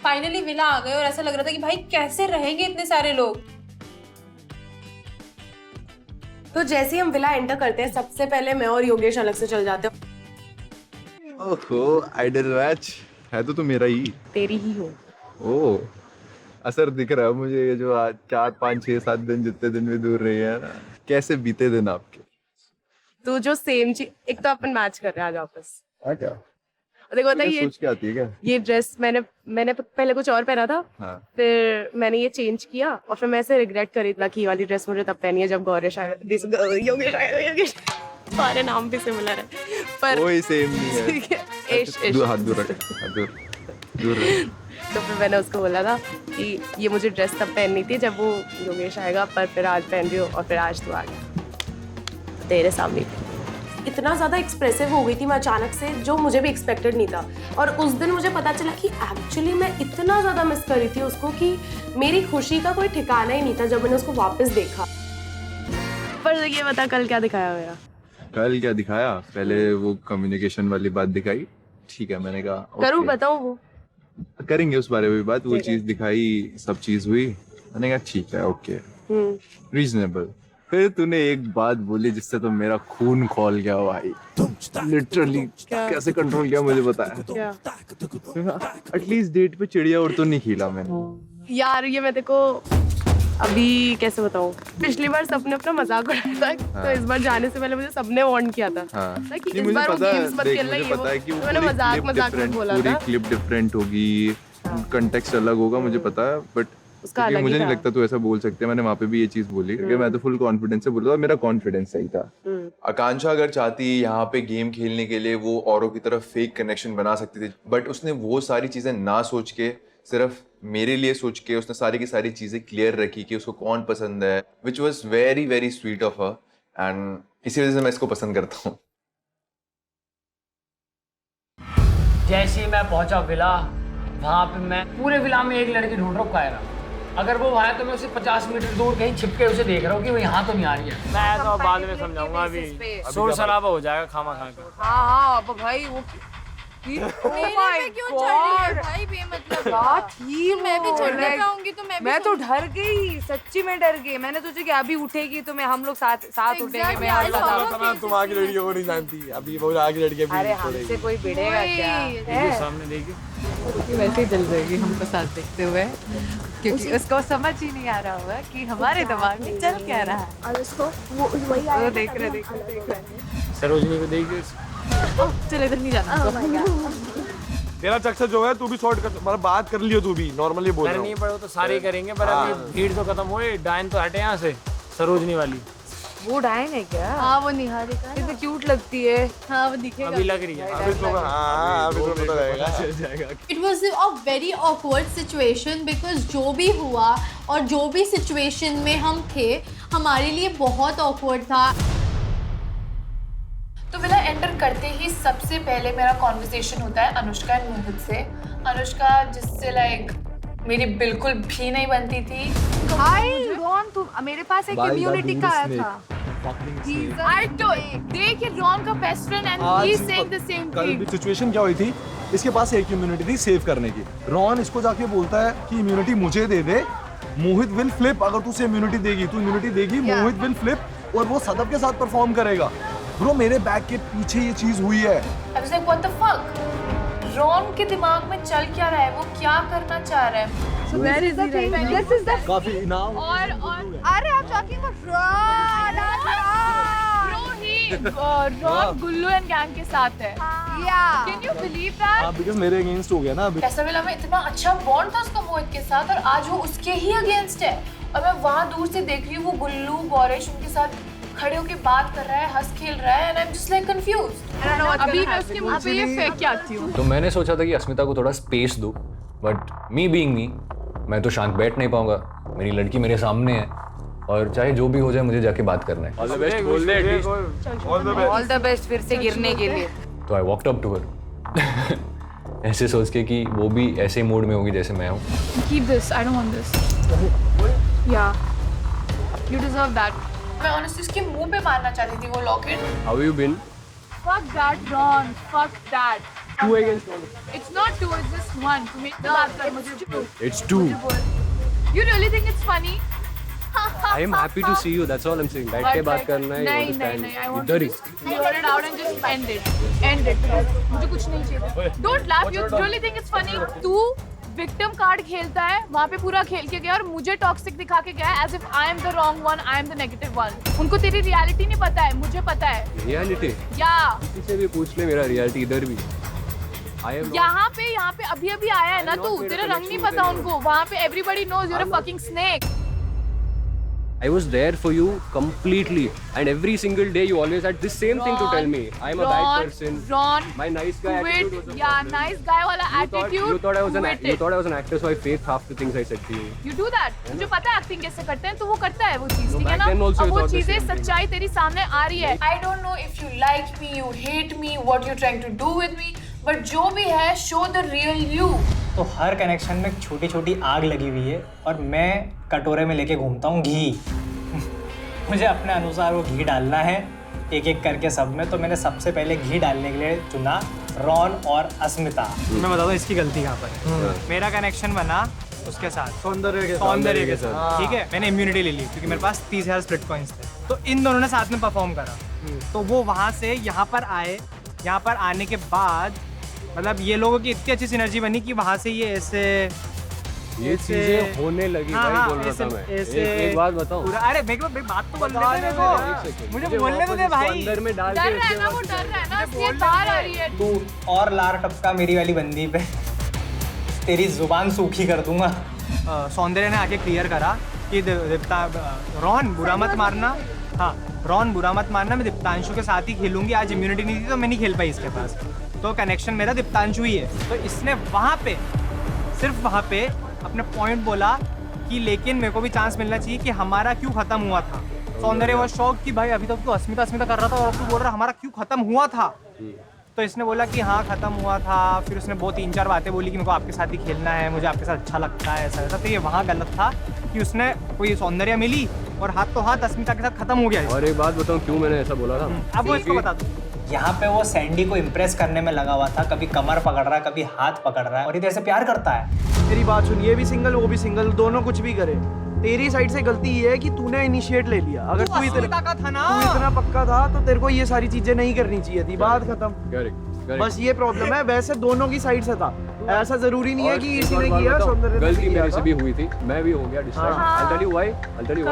Finally villa आ गए और ऐसा लग रहा था कि भाई कैसे रहेंगे इतने सारे लोग। तो जैसे ही हम विला एंटर करते हैं सबसे पहले मैं और योगेश अलग से चल जाते हैं। ओहो, आइडल मैच है तो मेरा ही। तेरी ही हो। ओह, असर दिख रहा है मुझे। ये जो आज 4, 5, 6, 7 दिन जितने दिन भी दूर रही है ना, कैसे बीते दिन आपके। तो जो सेम चीज, एक तो अपन मैच कर रहे हैं आज वापस। क्या देखो पता है सोच के आती है क्या? ये ड्रेस मैंने पहले कुछ और पहना था। हाँ। फिर मैंने ये चेंज किया और फिर मैं ऐसे रिग्रेट कर रही थी कि ये वाली ड्रेस मुझे तब पहनी है जब गौरेश आया, योगेश सारे नाम भी सिमिलर है पर कोई सेम नहीं है। ठीक है, इश हाथ दूर रख, हाथ दूर रख। तो फिर मैंने उसको बोला था कि ये मुझे ड्रेस तब पहननी थी जब वो योगेश आएगा, पर फिर आज पहन रही हो और फिर आज तू आ गया तेरे सामने। इतना ज़्यादा एक्सप्रेसिव हो गई थी मैं अचानक से, जो मुझे भी एक्सपेक्टेड नहीं था। और उस दिन मुझे पता चला कि एक्चुअली मैं इतना ज़्यादा मिस कर रही थी उसको कि मेरी खुशी का कोई ठिकाना ही नहीं था जब मैंने उसको वापस देखा। पर ये बता कल क्या दिखाया मेरा? कल क्या दिखाया? पहले वो कम्युनिकेशन वाली बात दिखाई। ठीक है, मैंने कहा करूँ बताऊँ? वो करेंगे उस बारे में भी बात। वो चीज दिखाई, सब चीज हुई, मैंने कहा ठीक है, ओके, रीजनेबल। फिर तूने एक बात बोली जिससे तो मेरा खून खौल गया भाई, लिटरली। कैसे कंट्रोल किया मुझे पता है। एटलीस्ट डेट पे चिड़िया उड़ तो नहीं खिला मैंने। यार ये मैं देखो अभी कैसे बताऊँ, पिछली बार सबने अपना मजाक उड़ाया था। हाँ। तो इस बार जाने से पहले मुझे सबने वार्न किया था। हाँ। कि इस बार वो गेम्स मत खेलना। मुझे पता है कि वो मैंने मजाक में बोला था। पूरी क्लिप डिफरेंट होगी, कंटेक्स्ट अलग होगा, मुझे पता है। बट मुझे नहीं लगता तू ऐसा बोल सकते। मैंने वहाँ पे भी ये चीज बोली क्योंकि मैं तो फुल कॉन्फिडेंस से बोला था, मेरा कॉन्फिडेंस सही था। आकांक्षा अगर चाहती यहाँ पे गेम खेलने के लिए वो औरों की तरफ फेक कनेक्शन बना सकती थी, बट उसने वो सारी चीजें ना सोच के सिर्फ मेरे लिए सोच के उसने सारी की सारी चीजें क्लियर रखी कि उसको कौन पसंद है, which was very very sweet of her. And इसी वजह से मैं इसको पसंद करता हूँ। जैसे ही मैं पहुंचा विला, वहाँ पे मैं पूरे विला में एक लड़की ढूंढ रहा हूँ कायरा। अगर वो आया तो मैं उसे 50 मीटर दूर कहीं छिप के उसे देख रहा हूँ कि वो यहाँ तो नहीं आ रही है। मैं तो बाद में समझाऊंगा, अभी शोर शराबा हो जाएगा खामा खा के। हाँ अब भाई वो मेरे पे क्यों चढ़ रही है भाई बेमतलब? बात ही मैं भी चढ़ने जाऊंगी तो मैं तो डर गई, सच्ची में डर गई। मैंने सोचा कि अभी उठेगी तो मैं हम लोग साथ उठेंगे। मैं और तुम आगे लड़कियों को नहीं जानती, अभी वो आगे लड़कियां भी। अरे हमसे कोई भिड़ेगा क्या? सामने देखिए वैसे ही जल जाएगी हमको साथ देखते हुए, क्योंकि उसको समझ ही नहीं आ रहा होगा कि हमारे दिमाग में चल क्या रहा है। और उसको वो वही देख रहे सरोजनी को देखिए। चल इधर नहीं जाना। तेरा चक्कर जो है तू भी शॉर्ट कर, मतलब बात कर लियो तू भी, नॉर्मली बोल रहा हूं। करनी पड़े तो सारे करेंगे, पर अभी भीड़ तो खत्म हुई, डायन तो हटे यहाँ से। सरोजनी वाली वो डायन है क्या? हाँ वो निहारिका कितनी क्यूट लगती है। हाँ वो दिखेगा, अभी लग रही है। अभी तो पता रहेगा, चल जाएगा। It was a very awkward situation because जो भी हुआ और जो भी सिचुएशन में हम थे हमारे लिए बहुत awkward था। तो विला एंटर करते ही सबसे पहले मेरा कॉन्वर्सेशन होता है अनुष्का एंड मोहित से। अनुष्का जिससे लाइक मेरी बिल्कुल भी नहीं बनती थी। हाय रॉन, तू मेरे पास एक इम्यूनिटी का आया था। देख रॉन का best friend and he is saying the same thing. Situation क्या हुई थी, इसके पास एक इम्यूनिटी थी सेव करने की। रॉन इसको जाके बोलता है कि इम्यूनिटी मुझे दे दे, मोहित विल फ्लिप। अगर तू उसे इम्यूनिटी देगी, तू इम्यूनिटी देगी, मोहित विल फ्लिप और वो सदब के साथ परफॉर्म करेगा। ब्रो मेरे बैक के पीछे ये चीज हुई है। I was like, what the fuck? Ron के दिमाग में चल क्या रहा है, वो क्या करना चाह रहा है? So where is he right now? This is the काफी इनाम। और अरे आप talking about Ron? Bro he Ron Gullu and gang के साथ है। Yeah. Can you believe that? हाँ, because मेरे अगेंस्ट हो गया ना अभी। ऐसा विला में इतना अच्छा बॉन्ड था उसका मोहित के साथ और आज वो उसके ही अगेंस्ट है। और मैं वहाँ दूर से देख रही हूँ वो गुल्लू गौरेश उनके साथ खड़े होके बात कर रहा है, हंस खेल रहा है, and I'm just like confused. अभी मैं उसके मुंह पे ये फेंक के आती हूँ। तो मैंने सोचा था कि अस्मिता को थोड़ा स्पेस दो, बट मी बीइंग मी, मैं तो शांत बैठ नहीं पाऊंगा। मेरी लड़की मेरे सामने है और चाहे जो भी हो जाए मुझे जाके बात करना है। ऑल द बेस्ट बोल दे, ऑल द बेस्ट फिर से गिरने के लिए। तो I walked up to her ऐसे सोच के कि वो भी ऐसे मूड में होगी जैसे मैं हूँ। Keep this. I don't want this. Yeah. You deserve that. मैं ऑनेस्टली उसके मुंह पे मारना चाहती थी वो locket. How you been? Fuck that, Ron. Fuck that. 2 against 1. It's not 2, it's just 1. तुम्हें बात कर मुझे 2. It's 2. You really think it's funny? I am happy to see you. That's all I'm saying. बैठ के बात करना है. नहीं नहीं नहीं. I want इधर to he. just clear it out and just end it. End it. मुझे कुछ नहीं चाहिए. Don't laugh. You really think it's funny? तू विक्टिम कार्ड खेलता है, वहाँ पे पूरा खेल के गया और मुझे टॉक्सिक दिखा के गया as if I am the wrong one, I am the negative one. उनको तेरी रियलिटी नहीं पता है, मुझे पता है. Reality. या किसी से भी पूछ ले मेरा reality इधर भी. I am. यहाँ पे अभी आया है ना तू, तेरा रंग नहीं पता उनको. वहाँ पे everybody knows you're a fucking snake. I was there for you completely, and every single day you always had this same thing to tell me. I am a bad person. Ron, My nice guy attitude was quit. a Yeah, problem. nice guy वाला attitude. You thought I was quit you it. thought I was an actor, so I faked half the things I said to you. You do that. मुझे पता है acting कैसे करते हैं, तो वो करता है वो चीज, ठीक है back ना? then also अब you वो thought the चीजें same thing. सच्चाई तेरी सामने आ रही है. I don't know if you like me, you hate me, what you're trying to do with me, but जो भी है, show the real you. तो हर कनेक्शन में छोटी छोटी आग लगी हुई है और मैं कटोरे में लेके घूमता हूँ घी. मुझे अपने अनुसार वो घी डालना है एक एक करके सब में. तो मैंने सबसे पहले घी डालने के लिए चुना रॉन और अस्मिता. मैं बताता हूँ इसकी गलती कहाँ पर है. मेरा कनेक्शन बना उसके साथ सौंदर्य के साथ, ठीक है. मैंने इम्यूनिटी ले ली क्योंकि मेरे पास 30,000 स्प्लिट कॉइन्स थे. तो इन दोनों ने साथ में परफॉर्म करा. तो वो वहाँ से यहाँ पर आए. यहाँ पर आने के बाद मतलब ये लोगों की इतनी अच्छी सिनर्जी बनी कि वहाँ से ये ऐसे ये चीजें होने लगी. भाई बोल रहा था मैं. एक बात बताऊं. पूरा अरे मेरे को बात तो बोलने दे मेरे को. मुझे बोलने तो दे भाई. अंदर में डाल डर रहा है के ना, वो डर रहा है ना, इसलिए बाहर आ रही है. तू और लार टपका मेरी वाली बंदी पे तेरी जुबान सूखी कर दूंगा. सौंदर्य ने आके क्लियर करा कि रॉन बुरा मत मारना. हाँ, रॉन बुरा मत मारना, मैं दीप्तांशु के साथ ही खेलूंगी. आज इम्यूनिटी नहीं थी तो मैं नहीं खेल पाई इसके पास. तो कनेक्शन मेरा दीप्तांशु ही है. तो इसने वहाँ पे सिर्फ वहाँ पे अपने पॉइंट बोला कि लेकिन मेरे को भी चांस मिलना चाहिए कि हमारा क्यों खत्म हुआ था. सौंदर्य वो शौक कि भाई अभी तक तो अस्मिता कर रहा था और तू बोल रहा हमारा क्यों खत्म हुआ था. तो इसने बोला कि हाँ खत्म हुआ था. फिर उसने बहुत 3-4 बातें बोली कि मेरे को आपके साथ ही खेलना है, मुझे आपके साथ अच्छा लगता है, ऐसा ऐसा. तो ये वहाँ गलत था कि उसने कोई सौंदर्य मिली और हाथ तो हाथ अस्मिता के साथ खत्म हो गया. और एक बात बताऊं क्यों मैंने ऐसा बोला था. अब वो इसको बता दो. यहाँ पे वो सैंडी को इम्प्रेस करने में लगा हुआ था. कभी कमर पकड़ रहा है, कभी हाथ पकड़ रहा है और इधर से प्यार करता है. तेरी बात सुन, ये भी सिंगल वो भी सिंगल, दोनों कुछ भी करे. तेरी साइड से गलती ये है कि तूने इनिशिएट ले लिया. अगर तू इतना पक्का था तो तेरे को ये सारी चीजें नहीं करनी चाहिए थी. बात खत्म. बस ये प्रॉब्लम है. वैसे दोनों की साइड से था. ऐसा जरूरी नहीं है कि इसी ने किया, सौंदर्य ने गलती किया मेरे था. से भी हुई थी. मैं भी हो गया distract. I'll tell you why.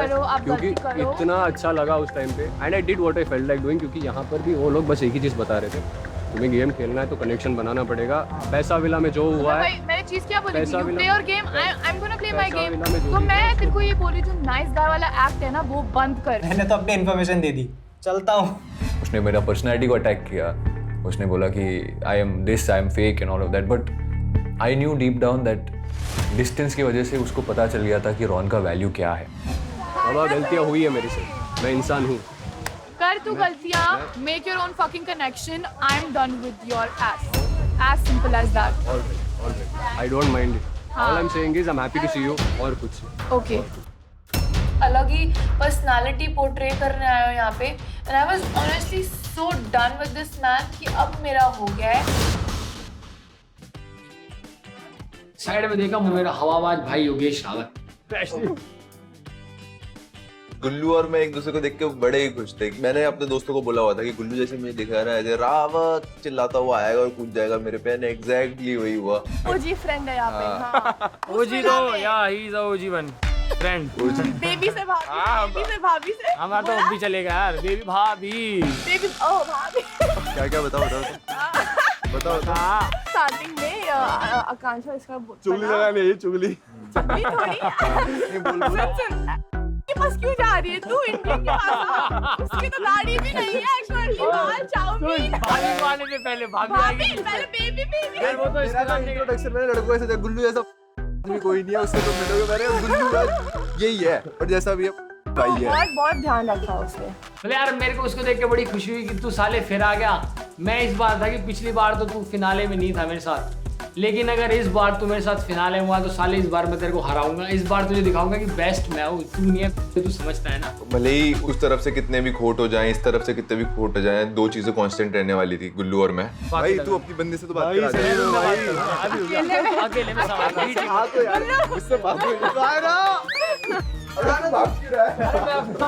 करो, आप क्योंकि गलती करो. इतना अच्छा लगा उस टाइम पे and I did what I felt like doing. क्योंकि यहाँ पर भी वो लोग बस एक ही चीज बता रहे थे, तुम्हें गेम खेलना है तो कनेक्शन बनाना पड़ेगा. पैसा विला में जो हुआ है, भाई मैंने चीज क्या बोली थी, पैसा you villa- play your game, I am gonna play my पैसा गेम. विला में जो तो भी मैं तेरे को ये बोली, जो नाइस गाय वाला एक्ट है ना वो बंद कर. मैंने तो अपनी इन्फॉर्मेशन दे दी. चलता हूँ. उसने मेरा पर्सनैलिटी को अटैक किया. उसने बोला कि I am this, I am fake and all of that. But I knew deep down that distance की वजह से उसको पता चल गया था कि रॉन का वैल्यू क्या है. बाबा गलतियाँ हुई है मेरे से. मैं इंसान हूँ. कर तू गलतियाँ, make your own fucking connection. I am done with your ass. As simple as that. Alright. I don't mind it. All I'm saying is I'm happy to see you. और कुछ. ओके. अलग ही पर्सनालिटी पोर्ट्रे करने आए हो यहाँ पे. And I was honestly so done with this man कि अब मेरा हो गया है. साइड में देखा मेरा हवाबाज भाई योगेश रावत. गुल्लू और मैं एक दूसरे को देख के बड़े ही खुश थे. मैंने अपने दोस्तों को बोला हुआ था कि गुल्लू जैसे मुझे दिखा रहा है, रावत चिल्लाता हुआ आएगा और कूद जाएगा मेरे पे. एग्जैक्टली वही हुआ. ओजी फ्रेंड है यहाँ पे. हाँ. ओजी तो या he is a OG one friend. Baby से भाभी से हमारा तो अब भी चलेगा यार. बेबी भाभी. बेबी ओ भाभी. क्या क्या बताओ. स्टार्टिंग में आकांक्षा इसका चुगली लगाने ये चुगली. चुगली थोड़ी. के पास क्यों जा रही है तू? इंडियन के पास आ. उसकी तो गाड़ी भी नहीं है एक्चुअली. बाल चाउमीन. भाभी को आने से पहले भाभी आएगी. पहले बेबी. यार वो तो इसका नाम नहीं. इंट्रोडक्शन मैंने लड़कों से गुल्लू जैसा आदमी कोई नहीं है, उससे तुम मिलोगे. मैंने गुल्लू यही है और जैसा भी है भाई है. बहुत ध्यान रखा उसने. बोले यार मेरे को उसको देख के बड़ी खुशी हुई कि तू साले फिर आ गया. मैं इस बार था कि पिछली बार तो तू फिनाले में नहीं था मेरे साथ. लेकिन अगर इस बार तू मेरे साथ फिनाले हुआ तो साले इस बार मैं तेरे को हराऊंगा। इस बार तुझे दिखाऊंगा कि बेस्ट मैं हूँ, तू नहीं है, तू समझता है ना। भले ही उस तरफ से कितने भी खोट हो जाएं, इस तरफ से कितने भी खोट हो जाएं, दो चीजें कांस्टेंट रहने वाली थी, गुल्लू और मैं। भाई तू अपनी बंदे से तो बात करा दे। अकेले में सवाल मुझसे बात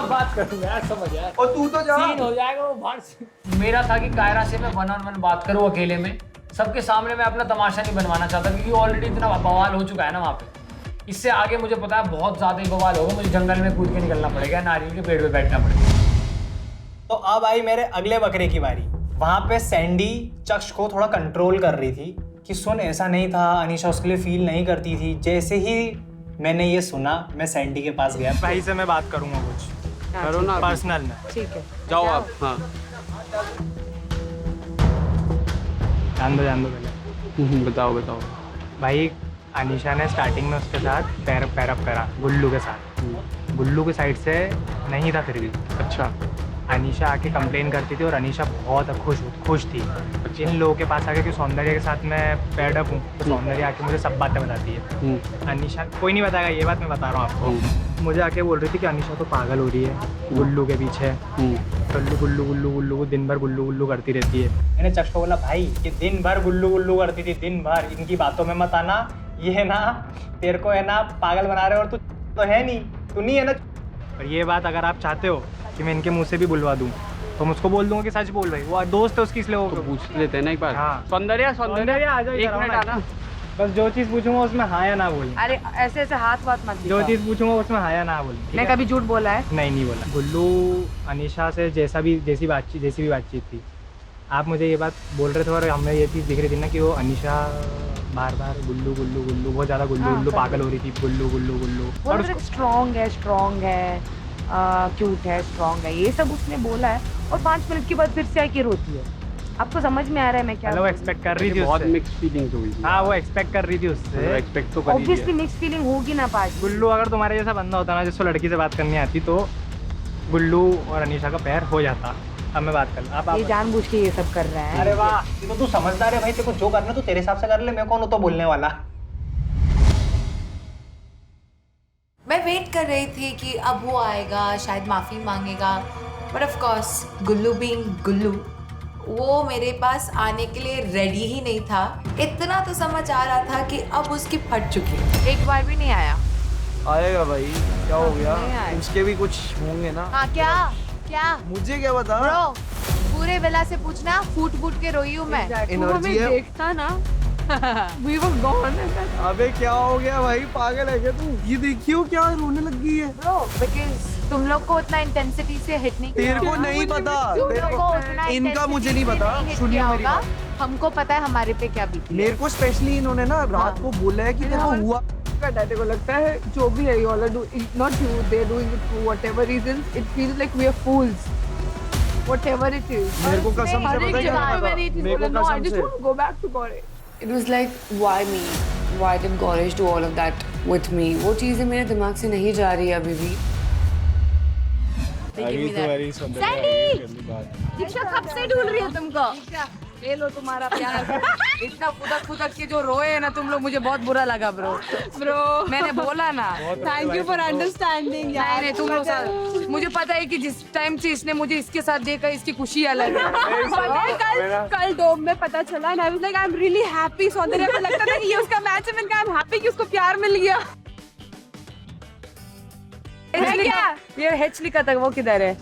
बात करूंगा यार, समझ यार। और तू तो जा। सीन हो जाएगा वो बाहर से। मेरा था कि कायरा से मैं 1-on-1 बात करूं अकेले में, सबके सामने मैं अपना तमाशा नहीं बनवाना चाहता क्योंकि ऑलरेडी इतना बवाल हो चुका है ना वहाँ पे। इससे आगे मुझे पता है बहुत ज़्यादा ही बवाल होगा, मुझे जंगल में कूद के निकलना पड़ेगा, नारियल के पेड़ पे बैठना पड़ेगा। तो अब आई मेरे अगले बकरे की बारी। वहाँ पे सैंडी चक्ष को थोड़ा कंट्रोल कर रही थी कि सुन ऐसा नहीं था, अनीशा उसके लिए फील नहीं करती थी। जैसे ही मैंने ये सुना मैं सैंडी के पास गया, भाई से मैं बात करूँगा कुछ करो ना पर्सनल में। ठीक है जाओ आप। हाँ जान दो पहले। बताओ बताओ। भाई अनीशा ने स्टार्टिंग में उसके साथ पैर अप करा गुल्लू के साथ। गुल्लू की साइड से नहीं था फिर भी। अच्छा। अनीशा आके कंप्लेन करती थी और अनीशा बहुत खुश थी। इन लोगों के पास आके कि सौंदर्य के साथ मैं पैड अप हूँ, तो सौंदर्य आके मुझे सब बातें बताती है। अनीशा कोई नहीं बताएगा, ये बात मैं बता रहा हूँ आपको। मुझे आके बोल रही थी कि अनीशा तो पागल हो रही है गुल्लू के पीछे, गुल्लू दिन भर गुल्लू करती रहती है। मैंने चक्ष को बोला भाई कि दिन भर गुल्लू करती थी, दिन भर इनकी बातों में मत आना, ये है ना तेरे को है ना पागल बना रहे, और तू तो है नहीं, तू नहीं है ना। और ये बात अगर आप चाहते हो कि मैं इनके मुंह से भी बुलवा दूं तो मैं उसको बोल दूंगा कि सच बोल भाई, वो दोस्त है उसकी, इसलिए वो तो पूछ लेते हैं ना एक बार। हाँ सौंदर्य आ जाओ, एक मिनट आना। बस जो चीज़ पूछूंगा उसमें हाँ या ना बोल। अरे ऐसे ऐसे हाथ मत जो चीज़ पूछूंगा उसमें हाँ या ना बोल। मैं कभी झूठ बोला है? नहीं बोला। गुल्लू अनीशा से जैसी भी बातचीत थी, आप मुझे ये बात बोल रहे थे और हमें ये चीज़ दिख रही थी ना कि वो अनीशा बार गुल्लू बहुत ज़्यादा गुल्लू पागल हो रही थी, गुल्लू। और स्ट्रॉन्ग है क्यूट है, स्ट्रॉन्ग है, ये सब उसने बोला है। और 5 मिनट के बाद फिर से आके रोती है। आपको समझ में आ रहा है मैं क्या? वो एक्सपेक्ट कर रही थी, बहुत मिक्स फीलिंग्स हुई थी। हाँ वो एक्सपेक्ट कर रही थी उससे। एक्सपेक्ट तो कर ही ऑब्वियसली मिक्स फीलिंग होगी ना पास। गुल्लू अगर तुम्हारे जैसा बंदा होता ना जिसको लड़की से बात करनी आती तो गुल्लू और अनीशा का पैर हो जाता। अब मैं बात कर आप ये जानबूझ के ये सब कर रहा है। अरे वाह, ये तो तू समझदार है भाई, तेरे को जो करना तू तेरे हिसाब से कर ले, मैं कौन हूँ तो बोलने वाला। मैं वेट कर रही थी कि अब वो आएगा, शायद माफ़ी मांगेगा, but of course Gullu being Gullu वो मेरे पास आने के लिए रेडी ही नहीं था। इतना तो समझ आ रहा था कि अब उसकी फट चुकी है। एक बार भी नहीं आया। आएगा भाई, क्या हो नहीं गया? आएगा। उसके भी कुछ होंगे ना। हाँ क्या मुझे क्या बता? ब्रो पूरे वेला से पूछना, फूट के रोई हूँ मैं। एनर्जी है। देखता ना We were gone. अबे क्या हो गया भाई, पागल है क्या तू? ये देखियो क्या रोने लग गई है। ब्रो बिकॉज तुम लोग को उतना इंटेंसिटी से हिट नहीं तेरे को नहीं पता, तुम तेरे लोग को को उतना इनका मुझे नहीं पता। सुनिए मेरी बात। हमको पता है हमारे पे क्या बीती। मेरे को स्पेशली इन्होंने ना रात को बोला है कि तेरे को हुआ। तेरे को लगता है जो भी है all are doing, not you, they're doing it for whatever reasons. It feels like we are fools. Whatever it is. मेरे को कसम से पता है क्या No, I just से want to go back to Gauri. It was like, why me? Why did Gaurish do all of that with me? वो चीज़ें मेरे दिमाग से नहीं जा रही है अभी भी। दीक्षा कब से ढूंढ रही है तुमको? ले लो तुम्हारा प्यार। इतना फुदक के जो रोए है ना तुम लोग, मुझे बहुत बुरा लगा ब्रो। मैंने बोला ना। Thank you for understanding यार। नहीं तुम लोग, मुझे पता है कि जिस टाइम से इसने मुझे इसके साथ देखा इसकी खुशी अलग है। कल डोम में पता चला and I was like I'm really happy। सौंदर्य को लगता था कि ये उसका मैच है, मैंने कहा I'm happy कि उसको प्यार मिल गया। ये हेच लिखा था, वो किधर है?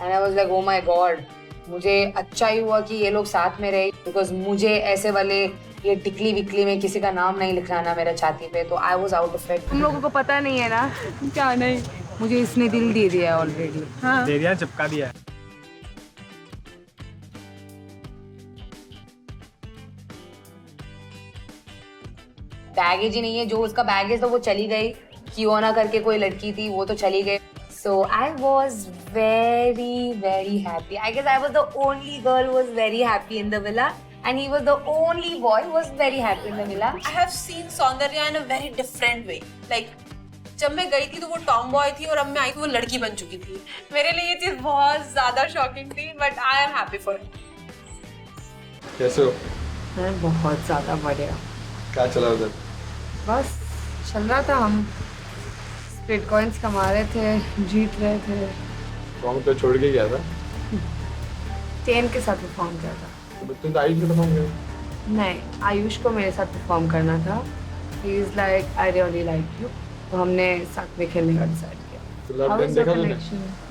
And I was like, oh my God, मुझे अच्छा ही हुआ कि ये लोग साथ में रहे, बिकॉज मुझे ऐसे वाले ये टिकली विकली में किसी का नाम नहीं लिखना मेरे छाती पे, तो I was out of it. तुम लोगों को पता नहीं है ना? क्या नहीं, मुझे इसने दिल दे दिया ऑलरेडी। हाँ दे दिया, चिपका दिया। बैगेज ही नहीं है, जो उसका बैगेज था वो चली गई, कियोना करके कोई लड़की थी वो तो चली गई। So I was very happy. I guess I was the only girl who was very happy in the villa, and he was the only boy who was very happy in the villa. I have seen सौंदर्य in a very different way. Like जब मैं गई थी तो वो Tom boy थी और अब मैं आई तो वो लड़की बन चुकी थी। मेरे लिए ये चीज बहुत ज्यादा शॉकिंग थी, but I am happy for it. कैसे हो? मैं बहुत ज़्यादा बढ़िया। क्या चला उधर? बस चल रहा था, हम स्प्लिट कॉइन्स कमा रहे थे, जीत रहे थे। रॉन्ग तो छोड़ के गया था। टेन के साथ परफॉर्म किया था। तुम तो आयुष के परफॉर्म किया? नहीं, आयुष को मेरे साथ परफॉर्म करना था। He is like I really like you, तो हमने साथ में खेलने का डिसाइड किया। तो लव डेन देखा तूने?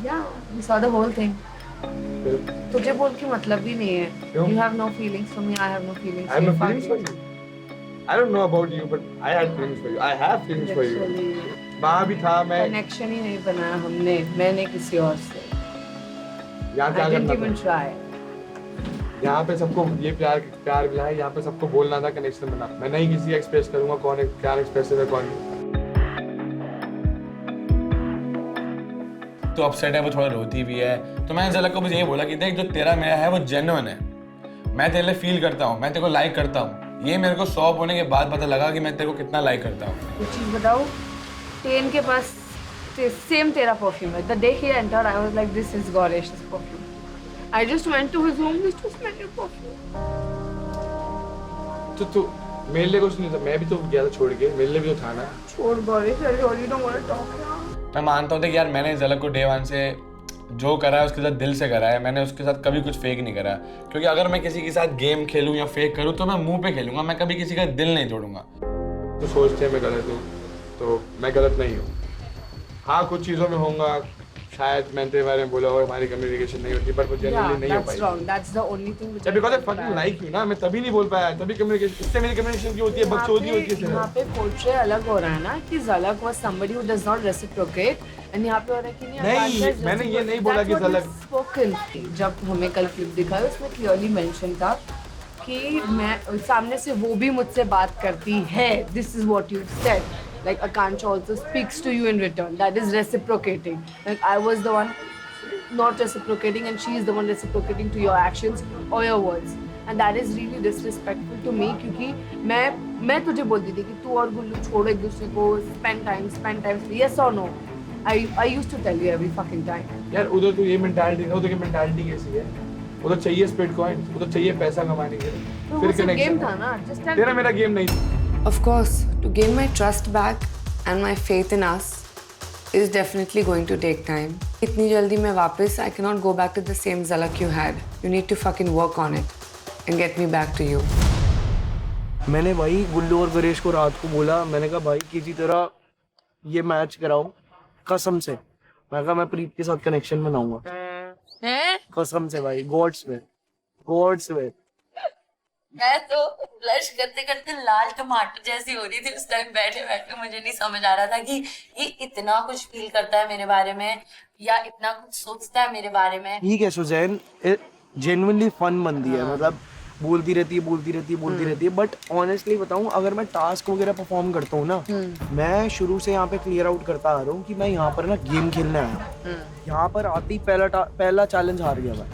Yeah we saw the whole thing. तुझे बोल के मतलब भी नहीं है। क्यों? You have no feelings for me, I have no feelings I have no for feelings for you. I don't know about you, but I had feelings for you. I have feelings for you. वहाँ भी था मैं। Connection ही नहीं बनाया हमने, मैंने किसी और से। यहाँ क्या I didn't करना even था? try. यहाँ पे सबको ये प्यार प्यार मिला है, यहाँ पे सबको बोलना था, कनेक्शन बना। मैं नहीं किसी एक्सप्रेस करूँगा कौन प्यार एक्सप्रेसिव है कौन नहीं। तो अपसेट है, वो थोड़ा रोती भी है, तो मैंने झलक को बस यही बोला कि देख जो तेरा मेरा है वो जेन्युइन है, मैं तेरे लिए फील करता हूँ, मैं तेरे को लाइक करता हूँ। ये मेरे को 100 होने के बाद पता लगा कि मैं तेरे को कितना लाइक करता हूँ। एक चीज बताओ, टेन के पास सेम तेरा परफ्यूम है। The day he entered I was like this is Gauresh's perfume. I just went to his home just to smell your perfume. तो तू मेरे लिए कुछ नहीं था, मैं भी तो गया था छोड़ के, मेरे लिए भी तो था ना। छोड़ Gauresh, I really don't want to talk now. मैं मानता हूँ कि यार मैंने झलक को डे 1 से जो करा है उसके साथ दिल से करा है, मैंने उसके साथ कभी कुछ फेक नहीं करा, क्योंकि अगर मैं किसी के साथ गेम खेलूँ या फेक करूँ तो मैं मुंह पे खेलूंगा, मैं कभी किसी का दिल नहीं तोड़ूंगा। तो सोचते हैं मैं गलत हूँ, तो मैं गलत नहीं हूँ। हाँ कुछ चीज़ों में होगा, शायद मैंने तेरे बारे में बोला और हमारी कम्युनिकेशन नहीं होती, पर वो जनरली नहीं हो पाई। That's wrong. That's the only thing which because I fucking like you ना, मैं तभी नहीं बोल पाया, तभी कम्युनिकेशन, इससे मेरी कम्युनिकेशन की होती है, बकचोदी होती है। यहाँ पे पोर्ट्रे अलग हो रहा है ना कि झलक was somebody who does not reciprocate, and यहाँ पे हो रहा है कि नहीं, मैंने ये नहीं बोला कि झलक। spoken। जब हमें कल क्लिप दिखा उसमें क्लियरली मेंशन था कि मैं सामने से वो भी मुझसे बात करती है। This is what you said. Like Akansha also speaks to you in return. That is reciprocating. Like I was the one not reciprocating and she is the one reciprocating to your actions or your words. And that is really disrespectful to me क्योंकि मैं तुझे बोलती थी कि तू और गुल्लू छोड़ो एक दूसरे को, spend time, yes or no? I used to tell you every fucking time. यार उधर तो ये मेंटालिटी है, उधर की मेंटालिटी कैसी है? उधर चाहिए स्प्लिट कॉइंस, उधर चाहिए पैसा कमाने के लिए। फिर कनेक्शन गेम था ना, just tell तेरा मेरा गेम नहीं था। Of course, to gain my trust back and my faith in us is definitely going to take time. इतनी जल्दी मैं वापस I cannot go back to the same Zalak you had. You need to fucking work on it and get me back to you. मैंने भाई गुल्लू और गणेश को रात को बोला, मैंने कहा भाई किसी तरह ये मैच कराओ, कसम से। मैं कहा मैं प्रीत के साथ कनेक्शन बनाऊंगा, कसम से भाई, गॉड्स में। मैं तो ब्लश करते करते लाल टमाटर जैसी हो रही थी उस टाइम बैठे बैठे। मुझे नहीं समझ आ रहा था कि ये इतना कुछ फील करता है मेरे बारे में या इतना कुछ सोचता है मेरे बारे में। ठीक है सुजैन, जेन्युइनली फन बंदी है, मतलब बोलती रहती है। बट ऑनेस्टली बताऊं, अगर मैं टास्क वगैरह परफॉर्म करता हूँ ना, मैं शुरू से यहाँ पे क्लियर आउट करता आ रहा हूँ कि मैं यहाँ पर ना गेम खेलने आया। यहाँ पर आते ही पहला चैलेंज हार गया मैं,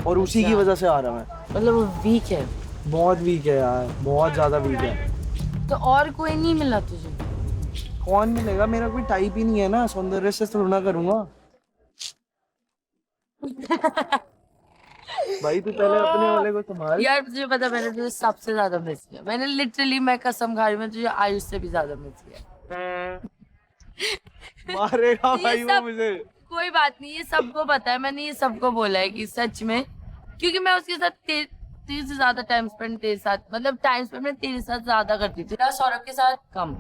और उसी की वजह से आ रहा है। मतलब वो वीक है, बहुत वीक है यार, बहुत ज्यादा वीक है। तो और कोई नहीं मिला तुझे? कौन मिलेगा, मेरा कोई टाइप ही नहीं है ना, सौंदर्य से थोड़ा करूंगा। भाई तू पहले अपने वाले को संभाल। यार तुझे पता, मैंने तुझे सबसे ज्यादा मिस किया। मैंने लिटरली, मैं कसम खा रही हूँ, मैं तुझे आयुष से भी ज्यादा मिस किया। मारेगा भाई वो मुझे। कोई बात नहीं, ये सबको पता है, मैंने ये सबको बोला है कि सच में, क्योंकि मैं उसके साथ तेरे से ज्यादा टाइम स्पेंड तेरे साथ, मतलब टाइम स्पेंड मैं तेरे साथ ज्यादा करती थी, सौरभ के साथ कम।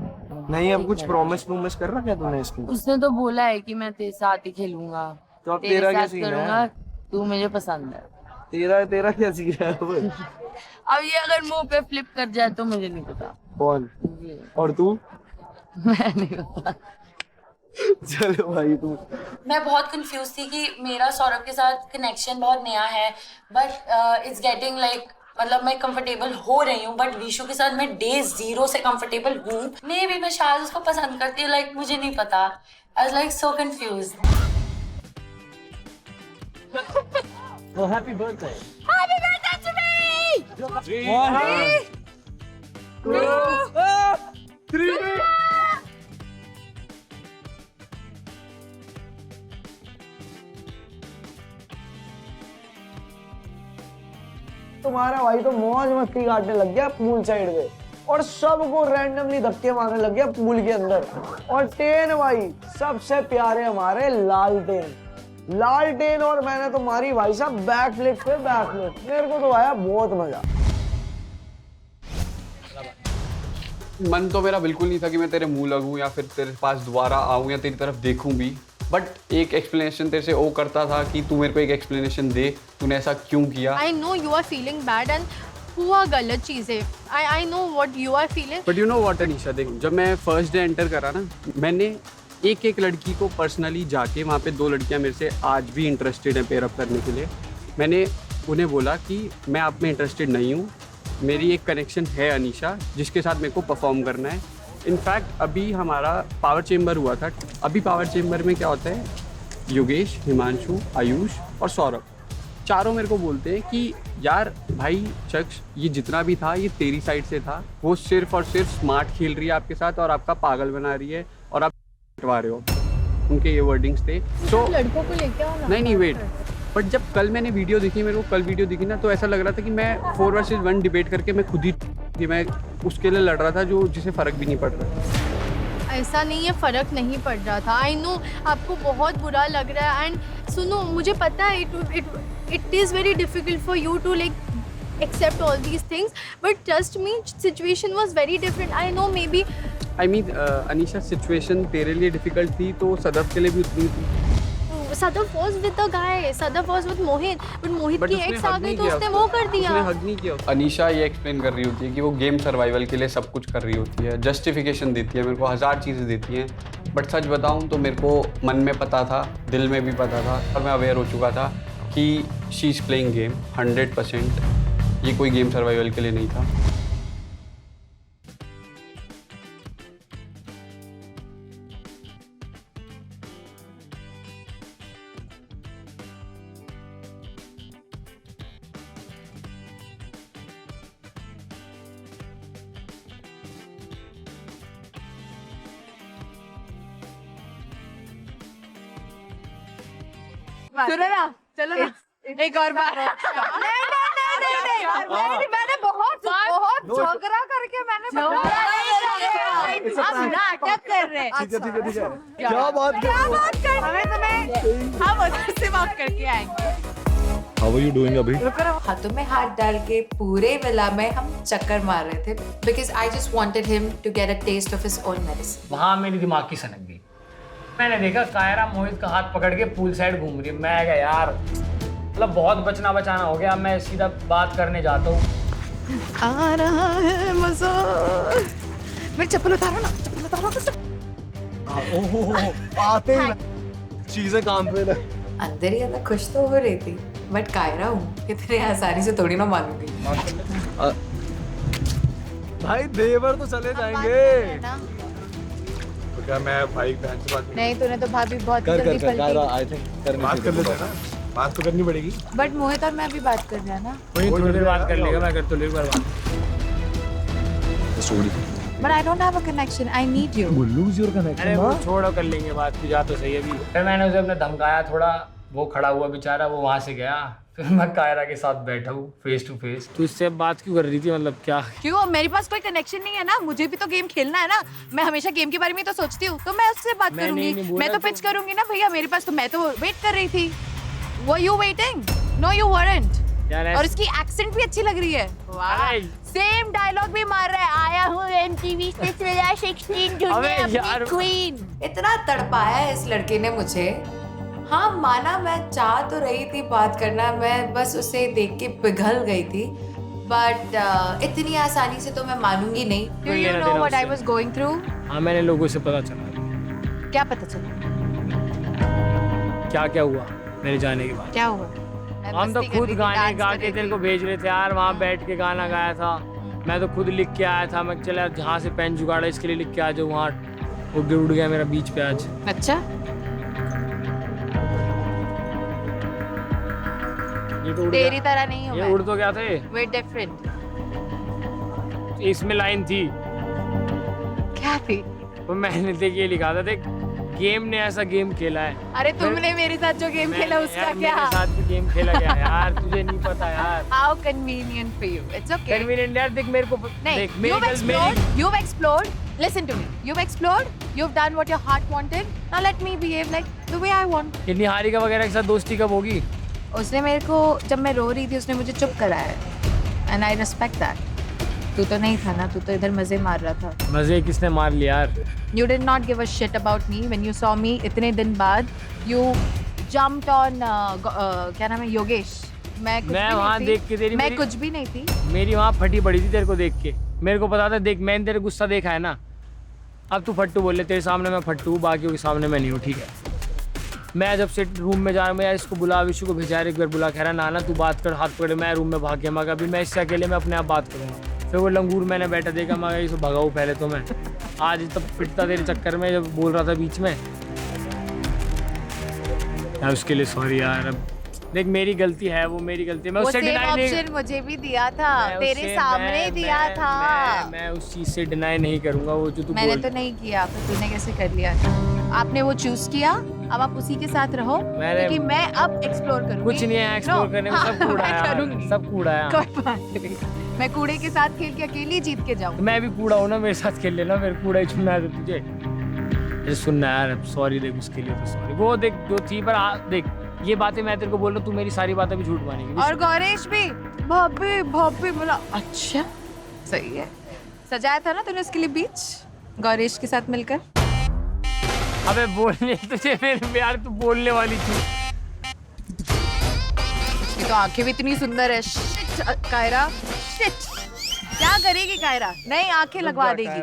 नहीं, अब कुछ प्रॉमिस कर रहा क्या तूने इसको? उसने तो बोला है कि मैं तेरे साथ ही खेलूंगा, तो अब तेरा क्या सीन है? तू मुझे पसंद है। तेरा क्या सीन है? अब ये अगर मुंह पे फ्लिप कर जाए तो मुझे नहीं पता। कौन? और तू? मैं नहीं पता। चलो भाई तू। मैं बहुत कंफ्यूज थी कि मेरा सौरभ के साथ कनेक्शन बहुत नया है, बट इट्स गेटिंग लाइक, मतलब मैं कंफर्टेबल हो रही हूँ, बट विशु के साथ मैं डे 0 से कंफर्टेबल हूँ। मे भी मैं शायद उसको पसंद करती हूँ, लाइक मुझे नहीं पता। आई was like so confused. Well, happy birthday. Happy birthday to me! 3, 3 तुम्हारा भाई तो मौज मस्ती काटने लग गया पूल साइड पे और सबको रैंडमली धक्के मारने लग गया पूल के अंदर। और टेन भाई सबसे प्यारे हमारे लालटेन और मैंने तो मारी भाई साहब बैक फ्लिप पे बैक फ्लिप। मेरे को तो आया बहुत मजा। मन तो मेरा बिल्कुल नहीं था कि मैं तेरे मुंह लगूं या फिर तेरे पास दोबारा आऊं या तेरी तरफ देखूं भी, बट एक एक्सप्लेनेशन तेरे से वो करता था कि तू मेरे को एक एक्सप्लेनेशन दे, तूने ऐसा क्यों किया। I know you are feeling bad and हुआ गलत चीज़ है। I know what you are feeling. But you know what Anisha, देख जब मैं फर्स्ट डे एंटर करा ना, मैंने एक लड़की को पर्सनली जाके, वहाँ पे 2 लड़कियाँ मेरे से आज भी इंटरेस्टेड हैं पेयर अप करने के लिए, मैंने उन्हें बोला कि मैं आप में इंटरेस्टेड नहीं हूँ, मेरी एक कनेक्शन है अनीशा जिसके साथ मेरे को परफॉर्म करना है। इनफैक्ट अभी हमारा पावर चेम्बर हुआ था। अभी पावर चेम्बर में क्या होता है, योगेश, हिमांशु, आयुष और सौरभ चारों मेरे को बोलते हैं कि यार भाई शख्स ये जितना भी था ये तेरी साइड से था, वो सिर्फ और सिर्फ स्मार्ट खेल रही है आपके साथ और आपका पागल बना रही है और आप कटवा रहे हो। उनके ये वर्डिंग्स थे। तो लड़कों को लेके आओ ना। नहीं वेट, बट जब कल मैंने वीडियो देखी, मेरे को कल वीडियो दिखी ना, तो ऐसा लग रहा था कि मैं 4 वर्सेस 1 डिबेट करके मैं खुद ही कि मैं उसके लिए लड़ रहा था जो जिसे फ़र्क भी नहीं पड़ रहा। ऐसा नहीं है, फ़र्क नहीं पड़ रहा था। आई नो आपको बहुत बुरा लग रहा है एंड सुनो मुझे पता है it is very difficult for you to like accept all these things, but trust me situation was very different. I know maybe I mean Anisha situation तेरे लिए डिफिकल्ट थी तो सदफ के लिए भी उतनी थी। Sadaf was with the guy, Sadaf was with Mohit, but मोहित की एक्स आ गई तो उसने वो कर दिया। उसने हग नहीं किया। अनीशा ये एक्सप्लेन कर रही होती है कि वो गेम सर्वाइवल के लिए सब कुछ कर रही होती है, जस्टिफिकेशन देती है, मेरे को 1000 चीज़ें देती हैं, बट सच बताऊँ तो मेरे को मन में पता था, दिल में भी पता था और मैं अवेयर हो चुका था कि शी इज़ प्लेइंग गेम 100%। ये कोई गेम सर्वाइवल के लिए नहीं था। सुनो ना, चलो ना एक और बार। नहीं, मैंने बहुत झगड़ा करके मैंने हम नाटक कर रहे हैं। ठीक है क्या बात कर हमें तुम्हें हम उधर से वॉक करके आएंगे। How are you doing अभी? हाथों में हाथ डाल के पूरे विला में हम चक्कर मार रहे थे because I just wanted him to get a taste of his own medicine. वहाँ मेरी दिमाग की सनक गई। मैंने देखा कायरा मोहित का हाथ पकड़ के पूल साइड घूम रही है। मैं कहा यार मतलब बहुत बचना बचाना हो गया, मैं सीधा बात करने जाता हूँ। आ रहा है मजा। मेरी चप्पल उतारो ना, चप्पल उतारो। ओह आते ही चीजें काम पे लग। अंदर ही अंदर खुश तो हो रही थी, बट कायरा हूँ इतने आसानी से थोड़ी ना मानूंगी। भाई देवर तो चले जाएंगे। तो क्या मैं भाई बहन से बात नहीं, तूने तो भाभी बहुत कर जल्दी पलटी। आई थिंक बात कर लेते हैं ना, बात तो करनी पड़ेगी। बट मोहित और मैं भी बात कर रहे हैं ना। थोड़ी देर बात कर लेगा, मैं कर तो लेगा बात। But I don't have a connection. I need you. We'll lose your connection. अरे वो छोड़ो, कर लेंगे बात, तू जा तो सही अभी। फिर मैंने उसे अपने धमकाया थोड़ा, वो खड़ा हुआ बेचारा, वो वहाँ से गया। फिर मैं कायरा के साथ बैठा हूँ फेस टू फेस। तू इससे बात क्यों कर रही थी, मतलब क्या? क्यों, मेरे पास कोई कनेक्शन नहीं है ना, मुझे भी तो गेम खेलना है ना। मैं हमेशा गेम के बारे में तो सोचती हूँ, तो मैं उससे बात करूंगी। मैं तो पिच करूंगी ना भैया, मेरे पास तो मैं तो वेट कर रही थी। Were you waiting? No, you weren't. और इसकी एक्सेंट भी अच्छी लग रही है। वाह, सेम डायलॉग भी मार रहा है। आया हूँ MTV 2016 ढूंढने अपनी क्वीन। इतना तड़पाया है इस लड़के ने मुझे। हाँ माना, मैं चाह तो रही थी बात करना, मैं बस उसे देख के पिघल गई थी, बट इतनी आसानी से तो मैं मानूंगी नहीं। Do you know what I was going through? हाँ, मैंने लोगों से पता चला। क्या पता चला? क्या क्या हुआ मेरे जाने के बाद? क्या हुआ? हम तो खुद गाने गा के तेरे को भेज रहे थे यार, वहाँ बैठ के गाना गाया था। मैं तो खुद लिख के आया था, मैं चला जहाँ से पेन जुगाड़ा इसके लिए लिख के आ जाओ, वहाँ वो गिर उड़ गया मेरा बीच पे आज। अच्छा, ये तो तेरी तरह नहीं हूँ ये मैं। उड़ तो क्या थे, We're different. इसमें लाइन थी, क्या थी? वो मैंने देख ये लिखा था, देख गेम ने ऐसा गेम खेला है। अरे तुमने मेरे साथ जो गेम खेला उसका यार, क्या? मेरे साथ भी गेम खेला गया यार, तुझे नहीं पता यार। How convenient for you. It's okay. Convenient यार, देख मेरे को नहीं, देख मेरी you've explored. Listen to me. You've explored. You've done what your heart wanted. Now let me behave like the way I want. कितनी हारिका वगैरह के साथ दोस्ती कब होगी? उसने मेरे को जब मैं रो रही थी उसने मुझे चुप कराया and I respect that. तू तो नहीं था ना, तू तो इधर मजे मार रहा था। मजे किसने मार लिया यार? You did not give a shit about me when you saw me इतने दिन बाद। You jumped on क्या नाम है, योगेश। मैं वहाँ देख के तेरी मैं कुछ भी नहीं थी। मेरी वहाँ फटी पड़ी थी तेरे को देख के। मेरे को पता था, देख मैंने तेरे गुस्सा देखा है ना। अब तू फट्टू बोले, तेरे सामने मैं फट्टू, बाकियों के सामने मैं नहीं हूँ, ठीक है? मैं जब से रूम में जा रहा हूँ, यार इसको बुला, विशु को भेजा, एक बार बुला, कह रहा ना तू बात कर, हाथ पकड़े, मैं रूम में भाग गया। मैं कभी मैं इससे अकेले में अपने आप बात करूँगा। फिर वो लंगूर मैंने बैठा देखा, मैं इसे भगाऊँ पहले तो मैं। आज तब पिटता तेरे चक्कर में जब बोल रहा था बीच में यार, उसके लिए सॉरी यार। अब देख मेरी गलती है, वो मेरी गलती है। मैं उससे डिनाई नहीं, ऑप्शन मुझे भी दिया था, तेरे सामने दिया था। मैं उस चीज़ से डिनाई नहीं करूँगा वो जो तू मैंने तो नहीं किया, फिर तूने कैसे कर लिया? आपने वो चूज किया, अब आप उसी के साथ रहो, क्योंकि मैं अब एक्सप्लोर करूंगी। कुछ नहीं है एक्सप्लोर करने में, सब कूड़ा है, सब कूड़ा है। कोई बात नहीं, मैं कूड़े के साथ खेल के अकेली जीत के जाऊँ। मैं भी कूड़ा हूँ ना, मेरे साथ खेल लेना, मेरे कूड़ा ही चुनना है तुझे। अरे सुनना यार, सॉरी देख उसके लिए तो सॉरी। वो देख जो थी पर देख ये बातें मैं तेरे को बोल रहा हूँ, तू मेरी सारी बातें भी झूठ मानेगी। और गौरेश भी भाभी भाभी बोला, अच्छा सही है। सजाया था ना तूने उसके लिए बीच गौरेश के साथ मिलकर। अबे बोलने तुझे फिर यार, तू बोलने वाली थी। ये तो आंखें भी इतनी सुंदर है। Shit Kaira, shit. क्या करेगी कायरा? नहीं आंखें लगवा देगी,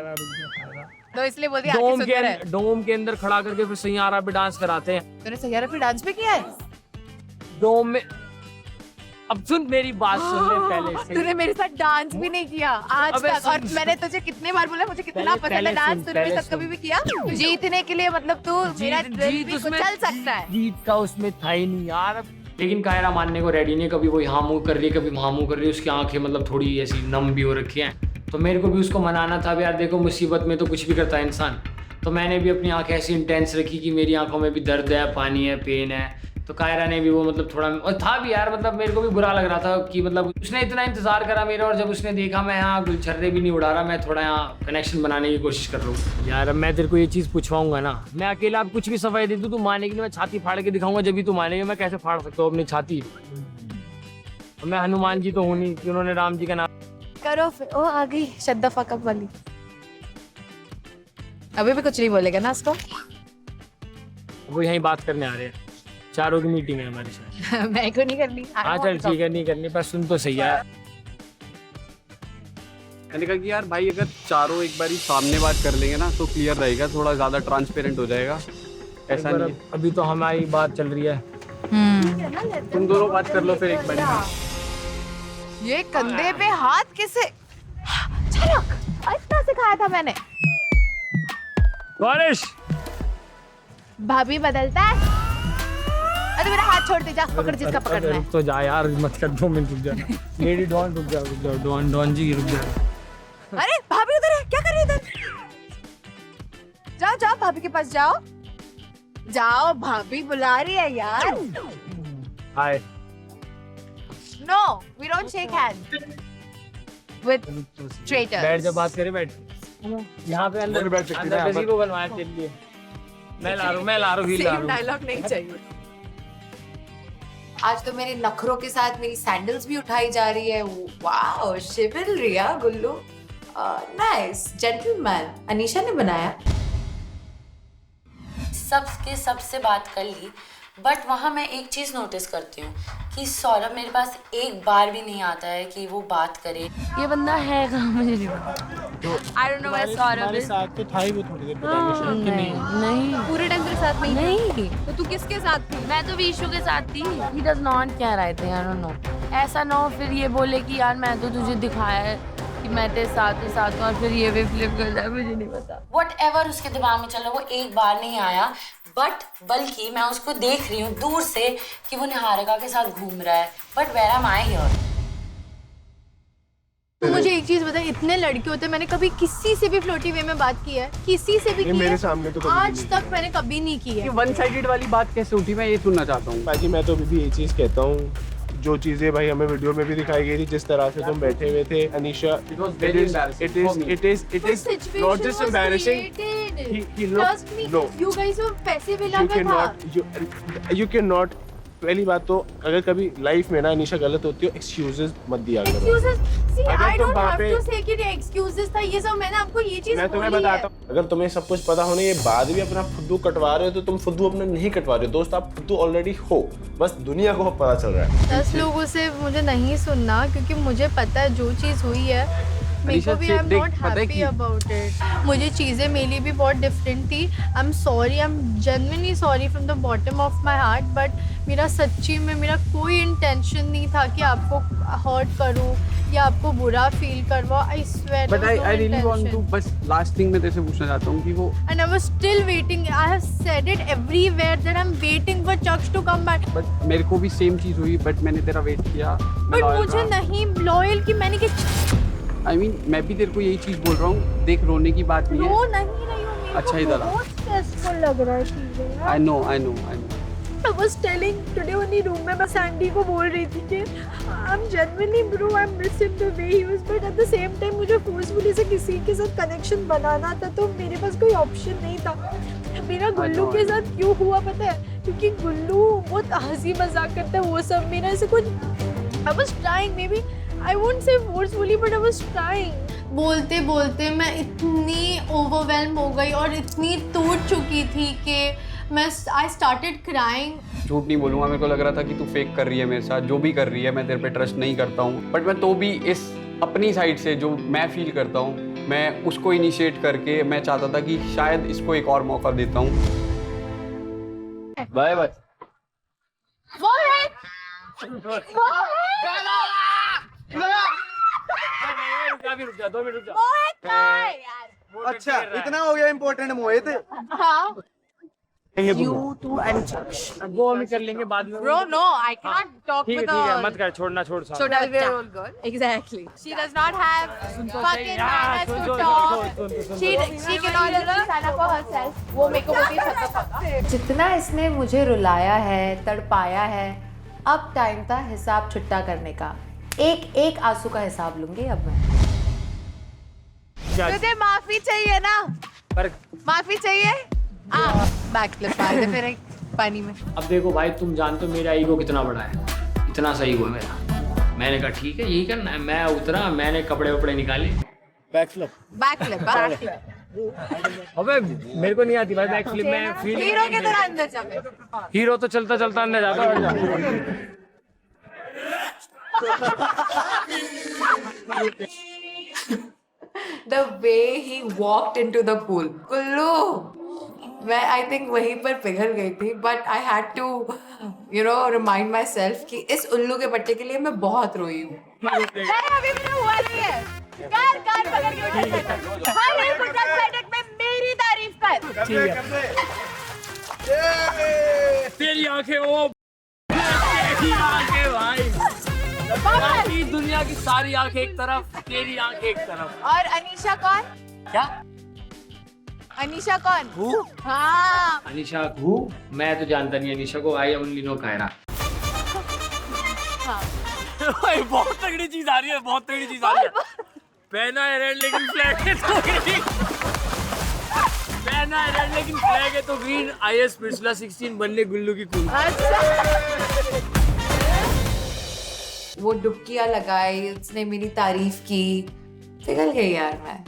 तो इसलिए बोल दिया आंखें सुंदर है। डोम के अंदर खड़ा करके फिर सैयारा पे डांस कराते हैं। तूने सैयारा पे डांस भी किया है? डोम में अब सुन मेरी बात सुन ले पहले से। तूने मेरे साथ डांस भी नहीं किया आज तक, और मैंने तुझे कितने बार बोला मुझे कितना पसंद है डांस। तूने मेरे साथ कभी भी किया? जीतने के लिए मतलब तू मेरा दिल भी कुचल सकता है। जीत का उसमें था ही नहीं यार। लेकिन कायरा मानने को रेडी नहीं, कभी वो यहाँ मुँह कर रही है, कभी वहाँ मुँह कर रही है। उसकी आंखें मतलब थोड़ी ऐसी नम भी हो रखी हैं, तो मेरे को भी उसको मनाना था। यार देखो मुसीबत में तो कुछ भी करता है इंसान, तो मैंने भी अपनी आंखें ऐसी इंटेंस रखी कि मेरी आंखों में भी दर्द है, पानी है, पेन है। तो कायरा ने भी वो मतलब थोड़ा, और था भी यार, मतलब मेरे को भी बुरा लग रहा था कि मतलब उसने इतना इंतजार करा मेरा, और जब उसने देखा मैं यहाँ गुलछर्रे भी नहीं उड़ा रहा, मैं थोड़ा यहाँ कनेक्शन बनाने की कोशिश कर रहा हूँ। यार अब मैं तेरे को ये चीज़ पूछवाऊंगा ना, मैं अकेला अब कुछ भी सफाई दे दूँ, तू मानेगी नहीं। मैं छाती फाड़ के दिखाऊंगा जब भी तू मानेगी। मैं कैसे फाड़ सकता हूँ अपनी छाती? मैं हनुमान जी तो हूँ नहीं कि उन्होंने राम जी का नाम करो फिर। ओ आ गई शद्दा फकअप वाली। अभी भी कुछ नहीं बोलेगा ना उसको? वो यहीं बात करने आ रहे हैं, चारों की मीटिंग है हमारे साथ। मैं को नहीं करनी। हाँ चल ठीक है, नहीं करनी, पर सुन तो सही यार। मैंने कहा कि यार भाई अगर चारों एक बार ही सामने बात कर लेंगे ना तो क्लियर रहेगा, थोड़ा ज़्यादा ट्रांसपेरेंट हो जाएगा। ऐसा नहीं है। अभी तो हमारी बात चल रही है, तुम दोनों बात कर लो फिर एक बार। ये कंधे पे हाथ किसे? झलक इतना सिखाया था मैंने। गौरेश भाभी बदलता है। अरे मेरा हाथ छोड़ दे, जा पकड़ जिसका पकड़ना है। रुक तो जा यार, मत कर, 2 मिनट रुक जा। लेडी डॉन रुक जा, डॉन जी रुक जा। अरे भाभी उधर है, क्या कर रही है इधर? जाओ जाओ भाभी के पास जाओ, जाओ भाभी बुला रही है यार। Hi. No we don't shake hand with traitors. बैठ जा, बात करें, बैठ। यहाँ पे अंदर बैठ सकते हैं, गज़ीबो बनवाया तेरे लिए। मैं ला रहा हूँ हील ला रहा हूँ। डायलॉग नहीं चाहिए। आज तो मेरे नखरों के साथ मेरी सैंडल्स भी उठाई जा रही है। वाओ शिवलरी गुल्लू, नाइस जेंटलमैन। अनीशा ने बनाया। सबके सबसे बात कर ली, बट वहाँ मैं एक चीज़ नोटिस करती हूँ कि सौरभ मेरे पास एक बार भी नहीं आता है कि वो बात करे। ये बंदा है कहाँ मुझे नहीं पता। I don't know where Saurabh is। साथ तो था ही वो थोड़ी देर नहीं पूरे टाइम तेरे साथ नहीं। तो तू किसके साथ थी? मैं तो विशु के साथ थी। He does not care, I think, I don't know। ऐसा ना हो फिर ये बोले कि यार मैं तो तुझे दिखाया है कि मैं तेरे साथ हूँ, और फिर ये भी फ्लिप कर जाए, मुझे नहीं पता। Whatever उसके दिमाग में चल रहा, वो एक बार नहीं आया, बल्कि मैं उसको देख रही हूँ दूर से कि वो निहारिका के साथ घूम रहा है। But where am I here? मुझे एक चीज बता, इतने लड़के होते हैं, मैंने कभी किसी से भी फ्लोटी वे में बात की है? किसी से भी की मेरे है? सामने तो कभी आज तक मैंने कभी नहीं की है। वन साइडेड वाली बात कैसे उठी, मैं ये सुनना चाहता हूँ। बाकी मैं तो अभी भी ये चीज़ कहता हूँ, जो चीजें भाई हमें वीडियो में भी दिखाई गई थी, जिस तरह से तुम बैठे हुए थे Anisha, it is not just embarrassing. He looked, no. You guys वो पैसे मिला You cannot, you cannot. पहली बात तो अगर कभी लाइफ में ना अनीशा गलत होती हो, एक्सक्यूजेस मत दिया करो। See, अगर I तुम don't वहाँ have पे- to say कि excuses था, ये सब मैंने आपको ये चीज मैं तुम्हें बोली है। बताता हूँ, अगर तुम्हें सब कुछ पता होने के बाद भी अपना फुद्दू कटवा रहे हो तो तुम फुद्दू अपना नहीं कटवा रहे हो दोस्त, आप फुद्दू ऑलरेडी हो, बस दुनिया को पता चल रहा है। 10 लोगों से मुझे नहीं सुनना, क्योंकि मुझे पता है जो चीज़ हुई है, मेरे को भी I am not happy about it. मुझे चीज़ें मेरे लिए भी बहुत डिफरेंट थी। I am sorry, I am genuinely sorry from the bottom of my heart, but मेरा सच्ची में मेरा कोई इंटेंशन नहीं था कि आपको हर्ट करूं या आपको बुरा फील करवाऊं। I swear, but I really want to, बस लास्ट थिंग मैं तेरे से पूछना चाहता हूँ कि वो, and I was still waiting. I have said it everywhere that I'm waiting for Chucks to come back. But मेरे को भी सेम चीज़ हुई, बट मैंने तेरा वेट किया। But मुझे नहीं लॉयल कि मैंने कि आई मीन मैं भी तेरे को यही चीज़ बोल रहा हूँ, देख रोने की बात नहीं है। रो नहीं रही हूँ, मेरे अच्छा, को इधर आ। बहुत स्ट्रेसफुल लग रहा है चीजें। I know I was telling today only room में मैं सैंडी को बोल रही थी कि I'm genuinely bro, I miss him the way he was, but at the same time मुझे फोर्सफुली से किसी के साथ कनेक्शन बनाना था, तो मेरे पास कोई ऑप्शन नहीं था। मेरा गुल्लू के साथ क्यों हुआ पता है? क्योंकि गुल्लू बहुत हंसी मजाक करता है, वो सब मेरा ऐसे कुछ I was trying, maybe I won't say forcefully, but I was trying. बोलते बोलते मैं इतनी ओवरवेल्म हो गई और इतनी टूट चुकी थी कि मैं आई स्टार्टेड क्राइंग। झूठ नहीं बोलूँगा, मेरे को लग रहा था कि तू फेक कर रही है मेरे साथ, जो भी कर रही है मैं तेरे पे ट्रस्ट नहीं करता हूँ, बट मैं तो भी इस अपनी साइड से जो मैं फील करता हूँ, मैं उसको इनिशिएट करके मैं चाहता था कि शायद इसको एक और मौका देता हूँ। Bye bye. अच्छा, इतना हो गया इम्पोर्टेंट मोहित। हाँ। You two and Chucks. वो हम कर लेंगे बाद में। Bro, no, I cannot talk ठीक है with ठीक है, a मत कर, छोड़ना छोड़ साहब। so does we're all good. Exactly. She does not have fucking manners to talk. She cannot stand up for herself. वो मेरे को बोलती है shut the fuck up. जितना इसने मुझे रुलाया है, तड़पाया है, अब टाइम था हिसाब छुट्टा करने का। एक एक आंसू का हिसाब लूंगी अब मैं। तुझे माफी चाहिए ना? पर माफी चाहिए? बैक फ्लिप मार दे फिर एक पानी में। अब देखो भाई, तुम जानते हो मेरा ईगो कितना बड़ा है, इतना सही हुआ मेरा। मैंने कहा ठीक है यही करना है, मैं उतरा, मैंने कपड़े वपड़े निकाले, बैक फ्लिप। अबे मेरे को नहीं आती भाई बैक फ्लिप में। हीरो की तरह अंदर चले। हीरो तो चलता चलता अंदर जाता The way he walked into the pool, Kullu, मैं आई थिंक वहीं पर पिघल गई थी, but I had to remind myself कि इस उल्लू के पट्टे के लिए मैं बहुत रोई हूँ। अभी भी हुआ नहीं है। कार पकड़ के बैठा। हर एक उठक बैठक में मेरी तारीफ कर। तेरी आंखें ओ, तेरी आंखें भाई, बाकी दुनिया की सारी आंखें एक तरफ, तेरी आंखें एक तरफ। और अनीशा कौन? क्या? अनीशा कौन? Who? हाँ। अनीशा हु? मैं तो जानता नहीं अनीशा को, आई ओनली नो कायरा। बहुत तगड़ी चीज आ रही है, बहुत तगड़ी चीज आ रही है। पहना है रेड लेकिन फ्लैग है तो ग्रीन। पहना है रेड लेकिन फ्लैग है तो ग्रीन। आईएएस पिछला 16 बनने गुल्लू की कुल। वो डुबकियां लगाई, उसने मेरी तारीफ की, पिघल गई यार मैं।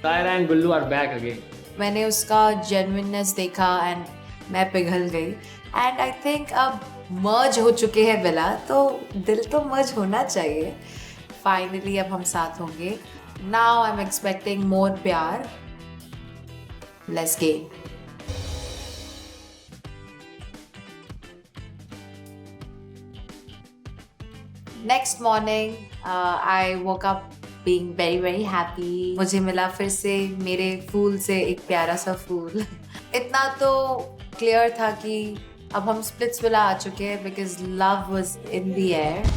Tyra and Gullu are back again. मैंने उसका जेन्युइननेस देखा एंड मैं पिघल गई एंड आई थिंक अब मर्ज हो चुके हैं विला, तो दिल तो मर्ज होना चाहिए। फाइनली अब हम साथ होंगे। Now I am expecting more प्यार। Let's game. Next morning I woke up being very very happy। मुझे मिला फिर से मेरे फूल से एक प्यारा सा फूल। इतना तो क्लियर था कि अब हम स्प्लिट्स विला आ चुके हैं because love was in the air.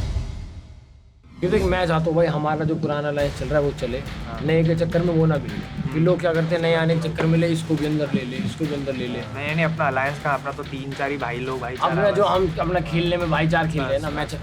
ये देख मैं चाहता हूँ भाई हमारा जो पुराना लाइफ चल रहा है वो चले, नए के चक्कर में वो ना बिगड़े। कि लोग क्या करते हैं नए आने के चक्कर में ले इसको भी अंदर ले ले, इसको भी अंदर ले ले। नहीं अपना अलायंस का अपना तो 3-4 ही भाई लोग भाई। अपना जो हम अपना खेलने में भाईचार खेल रहे हैं ना मैच,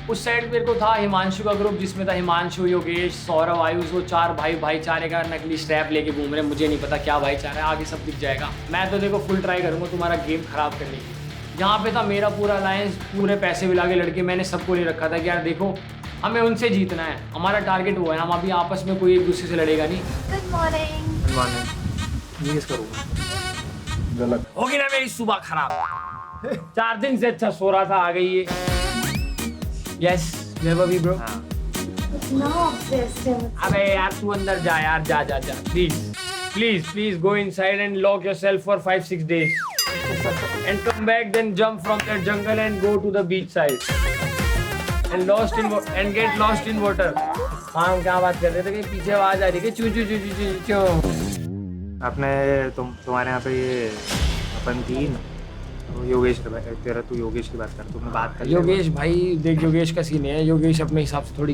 उस साइड मेरे को था हिमांशु का ग्रुप जिसमें था हिमांशु, योगेश, सौरभ, आयुष, वो 4 भाई भाईचारे का नकली स्ट्रैप लेके घूम रहे हैं। मुझे नहीं पता क्या भाईचारा है, आगे सब दिख जाएगा। मैं तो देखो फुल ट्राई करूँगा तुम्हारा गेम खराब करने की। जहाँ पे था मेरा पूरा अलायंस, पूरे पैसे मिला के लड़के, मैंने सबको ले रखा था कि यार देखो हमें उनसे जीतना है, हमारा टारगेट वो है। हम अभी आपस में कोई एक दूसरे से लड़ेगा नहीं। Good morning. गलत होगी ना मेरी सुबह खराब। 4 दिन से अच्छा सो रहा था, आ गई ये। Yes never be bro. अबे यार तू अंदर जा यार, जा जा जा please please please go inside and lock yourself for 5-6 days and come back, then jump from that jungle and go to the beach side and get lost in water। हाँ हम क्या बात कर रहे थे कि पीछे आवाज आ रही है चू चू चू चू चू। अपने तुम्हारे यहाँ पे ये अपन 3 योगेश तेरा, तू योगेश की बात कर, तुमने बात कर। योगेश भाई देख, योगेश का सीन है, योगेश अपने हिसाब से थोड़ी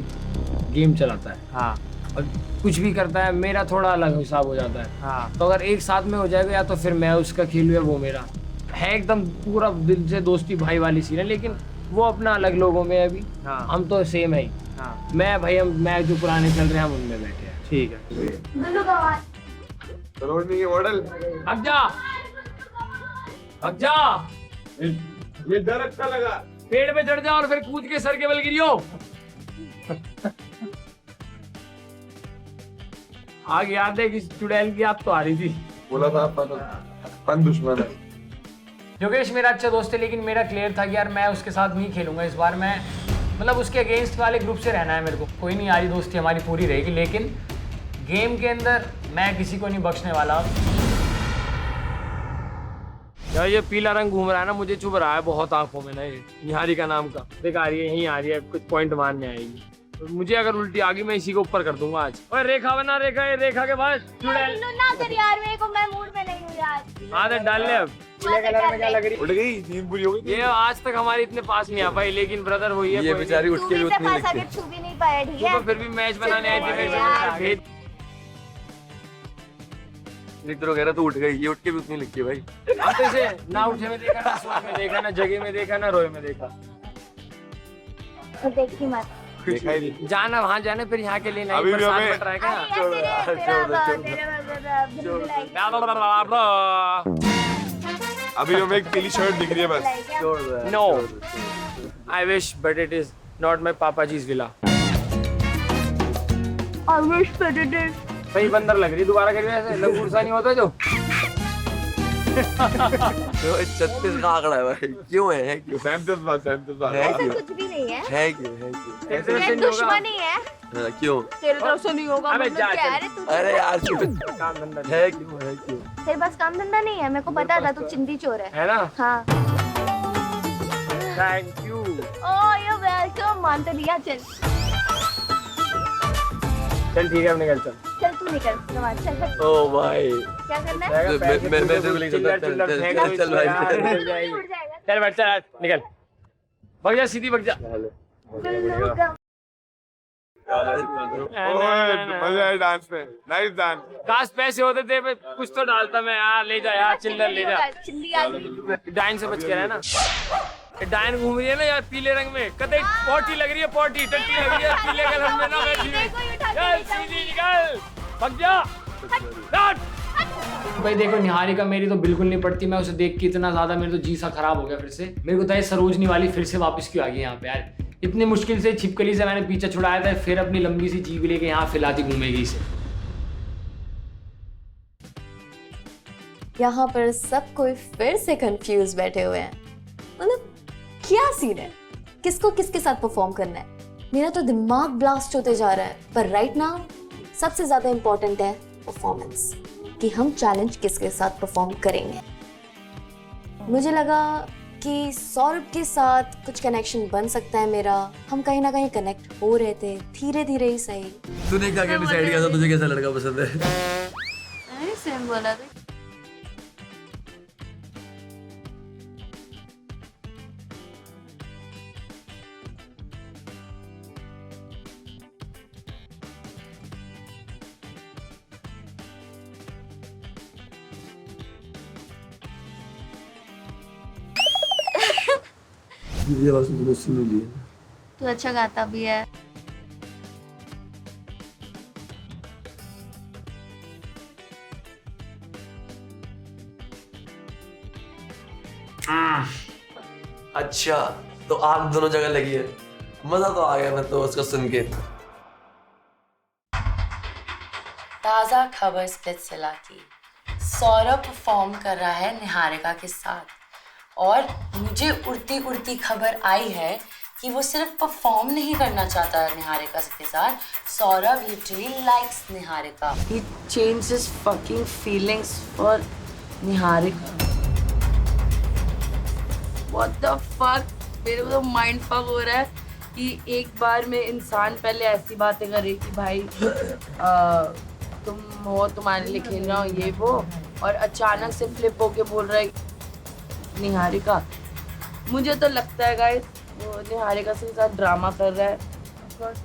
गेम चलाता है। हाँ और कुछ भी करता है, मेरा थोड़ा अलग हिसाब हो जाता है। हाँ तो अगर एक साथ में हो जाएगा या तो फिर मैं उसका खेलूँ या वो मेरा है। एकदम पूरा दिल से दोस्ती भाई वाली सीन है, लेकिन वो अपना अलग लोगों में है अभी। हाँ हम तो सेम है। हाँ मैं भाई मैं जो पुराने चल रहे हैं हम उनमें बैठे हैं। ठीक है। मॉडल अब जा अब जा, ये डर अच्छा लगा। पेड़ पे चढ़ जा और फिर कूद के सर के बल गिरियो। आगे याद है कि चुड़ैल की आप तो आ रही थी। बोला था अपन दुश्मन है। योगेश मेरा अच्छा दोस्त है, लेकिन मेरा क्लियर था कि यार मैं उसके साथ नहीं खेलूंगा इस बार। मैं मतलब उसके अगेंस्ट वाले ग्रुप से रहना है मेरे को। कोई नहीं, यारी दोस्ती हमारी पूरी रहेगी, लेकिन गेम के अंदर मैं किसी को नहीं बख्शने वाला। यार ये पीला रंग घूम रहा है ना, मुझे चुभ रहा है बहुत आंखों में ना। ये निहारिका नाम का देख आ रही है, यहीं आ रही है, कुछ पॉइंट मारने आएगी। तो मुझे अगर उल्टी आ गई मैं इसी को ऊपर कर दूंगा आज। और रेखा बना, रेखा ये रेखा के बाद चुड़ैल ना कर यार, मेरे को मैं मूड में नहीं हूँ यार। आदत डाल ले। अब पीले कलर में क्या लग रही? उठ गई, नींद पूरी हो गई। ये आज तक हमारी इतने पास नहीं आ पाई, लेकिन ब्रदर वही है। ये बेचारी उठ के भी उतनी लगती। छू भी नहीं पाया, ठीक है। तो फिर भी मैच बनाने आए थे मेरे से। निद्र वगैरह तो उठ गई, ये उठ के भी उतनी लगती है भाई। अब तो इसे ना उठे में देखा, ना सोए में देखा, ना जगे में देखा, ना रोए में देखा। देखी मत, देखा ही नहीं। जाना वहाँ जाने, फिर यहाँ के लिए नहीं। अभी भी हमें अभी हमें एक पीली शर्ट दिख रही है बस। No I wish but it is not my पापा जीज villa. I wish that it is। सही बंदर लग रही, दोबारा करिए ऐसे लंगूर सा नहीं होता जो। 36 का आंकड़ा है भाई। क्यों है क्यों? 37 बात है क्यों? कुछ भी नहीं है, है क्यों? तेरे तरफ से नहीं होगा। दुश्मनी है क्यों? तेरे तरफ से नहीं होगा। अबे मतलब जा, क्या चल। है रे तू? अरे यार काम धंधा है क्यों? है क्यों? तेरे पास काम धंधा नहीं है, मेरे को पता था तू चिंदी चोर है। है ना? हाँ। Thank you. Oh you welcome, मान तो लिया। चल चल ठीक है, अब निकल चल। चल तू निकल, चल। ओ भाई क्या करना है? मैं तो बोली चल भाई। चल बैठ, चल निकल, भाग जा, सीधी भाग जा। मजा है डांस में, नाइस डांस। काश पैसे होते थे कुछ तो डालता मैं यार। ले जा यार, चिल्लर ले जा। डाइन से बच के रहा है ना। डायन घूम रही है ना यार पीले रंग में, कदे पोटी लग रही है, पोटी टट्टी लग रही है पीले कलर में ना बैठी। चल सीधी निकल, भाग जा। भाई देखो निहारिका मेरी तो बिल्कुल नहीं पड़ती। मैं उसे देख के इतना ज्यादा मेरे तो जी सा खराब हो गया फिर से। मेरे को तो ये सरोजनी वाली फिर से वापस क्यों आ गई यहाँ पे यार। इतनी मुश्किल से छिपकली से मैंने पीछे छुड़ाया था, फिर अपनी लंबी सी जीभ लेके यहाँ फिलाती घूमेगी इसे। यहाँ पर सब कोई फिर से कंफ्यूज बैठे हुए हैं। मतलब क्या सीन है, किसको किसके साथ परफॉर्म करना है? मेरा तो दिमाग ब्लास्ट होते जा रहा है। पर राइट नाउ सबसे ज्यादा इम्पोर्टेंट है परफॉर्मेंस, कि हम चैलेंज किसके साथ परफॉर्म करेंगे। मुझे लगा कि सौरभ के साथ कुछ कनेक्शन बन सकता है मेरा। हम कहीं ना कहीं कनेक्ट हो रहे थे, धीरे धीरे ही सही। तूने क्या डिसाइड किया था, तुझे कैसा लड़का पसंद है? अरे सेम बोला था। मेरी आवाज तो सुन ली है। तू अच्छा गाता भी है। अच्छा, तो आग दोनों जगह लगी है। मजा तो आ गया मैं तो उसको सुन के। ताज़ा खबर स्प्लिट्सविला की, सौरभ परफॉर्म कर रहा है निहारिका के साथ और मुझे उड़ती उड़ती खबर आई है कि वो सिर्फ परफॉर्म नहीं करना चाहता है निहारिका के साथ, Saurabh literally likes Niharika. He changed his fucking feelings for Niharika. What the fuck? मेरे को तो माइंड फक हो रहा है कि एक बार में इंसान पहले ऐसी बातें करे कि भाई तुम हो, तुम्हारे लिए खेल रहा हूँ ये वो, और अचानक से फ्लिप होके बोल रहा है निहारिका। मुझे तो लगता है गाइस वो निहारिका के साथ ड्रामा कर रहा है।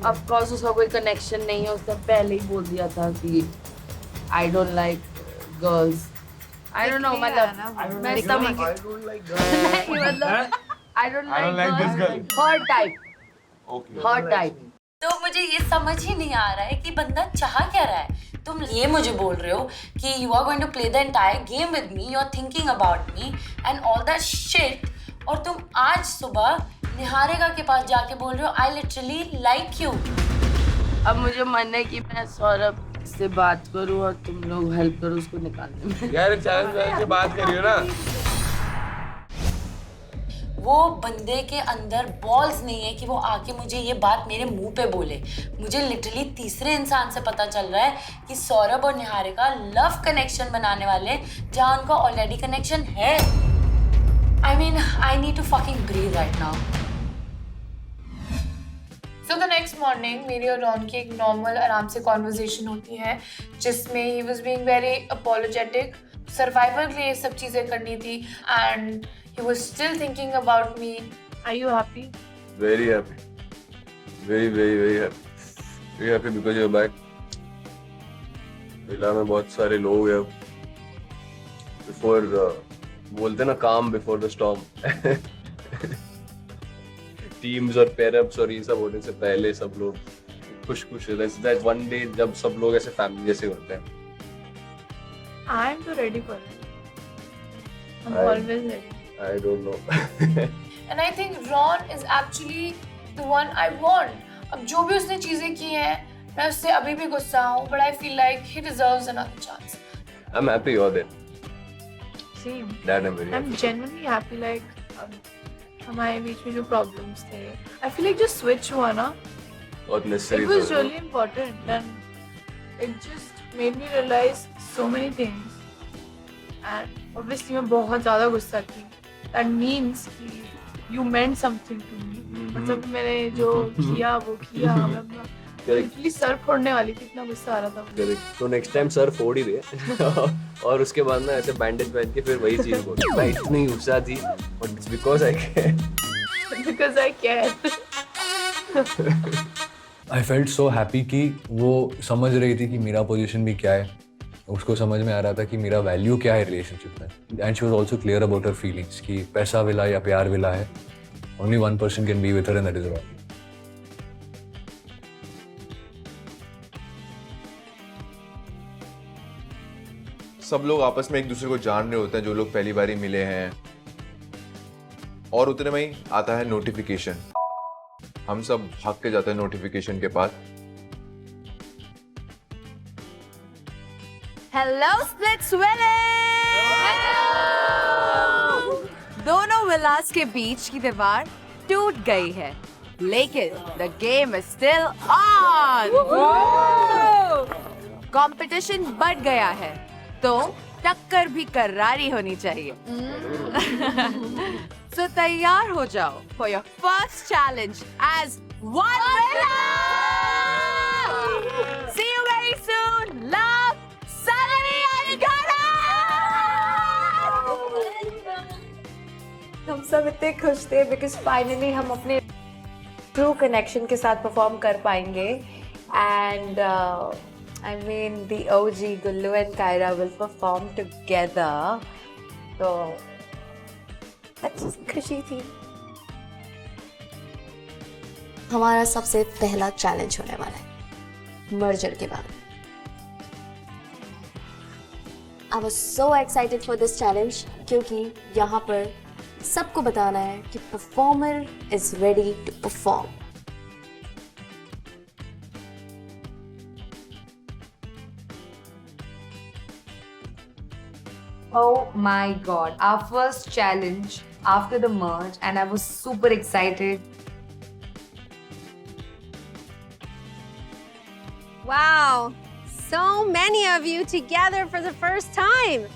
ऑफ कोर्स उसका कोई कनेक्शन नहीं है, उसने पहले ही बोल दिया था कि I don't like girls. I don't know, मतलब मैं समझ नहीं, मतलब I don't like her type, her type. तो मुझे ये समझ ही नहीं आ रहा है कि बंदा चाह क्या रहा है। तुम ये मुझे बोल रहे हो कि you are going to play the entire game with me, you are thinking about me and all that shit, और तुम आज सुबह निहारिका के पास जाके बोल रहे हो आई लिटरली लाइक यू। अब मुझे मन है कि मैं सौरभ से बात करूं और तुम लोग हेल्प करो उसको निकालने में। यार चैलेंज से बात करियो ना। वो बंदे के अंदर बॉल्स नहीं है कि वो आके मुझे ये बात मेरे मुंह पे बोले। मुझे लिटरली तीसरे इंसान से पता चल रहा है कि सौरभ और निहारिका लव कनेक्शन बनाने वाले, जहां उनका ऑलरेडी कनेक्शन है। I mean I need to fucking breathe right now. So the next morning मेरी और रॉन की एक नॉर्मल आराम से कॉन्वर्जेशन होती है जिसमें he was being very apologetic, survival के लिए सब चीज़ें करनी थी and he was still thinking about me. Are you happy? Very happy. Very, very, very happy. Very happy because you're back. Villa में बहुत सारे लोग हैं। Before बोलते ना calm before the storm. Teams और पेयरअप्स और ये सब होने से पहले सब लोग खुश खुश रहते हैं। वन डे जब सब लोग ऐसे फैमिली जैसे होते हैं। I am so ready for it. I'm always ready. I don't know. And I think Ron is actually the one I want. अब जो भी उसने चीजें की हैं, मैं उससे अभी भी गुस्सा हूँ, but I feel like he deserves another chance. I'm happy you're there. Same. That I'm very I'm happy. genuinely happy like हमारे बीच में जो problems थे, I feel like जो switch हुआ ना, बहुत necessary it was था। really important and it just made me realize so many things. And obviously मैं बहुत ज़्यादा गुस्सा की. That means कि you meant something to me. मतलब मैंने जो किया वो किया, मैं literally सर फोड़ने वाली थी, इतना गुस्सा आ रहा था मुझे. Correct. तो नेक्स्ट टाइम सर फोड़ ही दे और उसके बाद ना ऐसे बैंडेज पहन के फिर वही चीज बोल। मैं इतनी गुस्सा थी but it's because I care. Because I care. I felt so happy कि वो समझ रही थी कि मेरा पोजीशन भी क्या है, उसको समझ में आ रहा था कि मेरा वैल्यू क्या है रिलेशनशिप में। And she was also clear about her feelings कि पैसा विला या प्यार विला है, only one person can be with her and that is Ron. सब लोग आपस में एक दूसरे को जान रहे होते हैं, जो लोग पहली बार ही मिले हैं, और उतने में ही आता है नोटिफिकेशन। हम सब भाग के जाते हैं नोटिफिकेशन के पास। Hello Splitsvilla. दोनों विलास के बीच की दीवार टूट गई है, लेकिन the game is still on. Competition बढ़ गया है, तो टक्कर भी करारी होनी चाहिए। तो तैयार हो जाओ for your first challenge as one winner. See you very soon. Love, Salani and Gara. हम सब इतने खुश थे बिकॉज फाइनली हम अपने ट्रू कनेक्शन के साथ परफॉर्म कर पाएंगे and I mean the OG Gullu and Kaira will perform together, तो अच्छी खुशी थी। हमारा सबसे पहला चैलेंज होने वाला है मर्जर के बाद। I was so excited for this challenge क्योंकि यहाँ पर सबको बताना है कि performer is ready to perform. Oh my god, our first challenge after the merge, and I was super excited. Wow, so many of you together for the first time.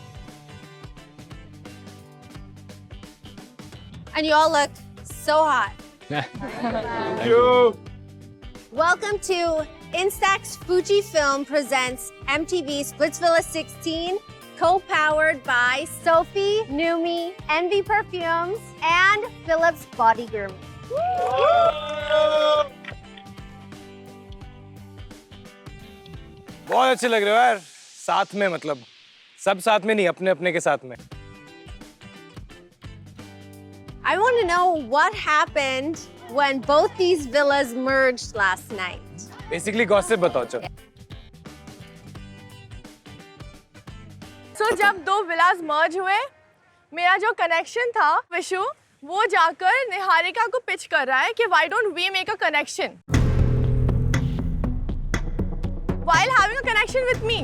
And you all look so hot. Thank you. Welcome to Instax Fujifilm presents MTV Splitsvilla 16, co-powered by Sophie, Numi, Envy Perfumes, and Philips Body Grooming. बहुत अच्छे लग रहे हो यार, साथ में, मतलब सब साथ में नहीं, अपने अपने के साथ में। I want to know what happened when both these villas merged last night. Basically gossip बताओ चलो। So जब दो विलास मर्ज हुए, मेरा जो कनेक्शन था विशु, वो जाकर निहारिका को पिच कर रहा है कि why don't we make a connection while having a connection with me.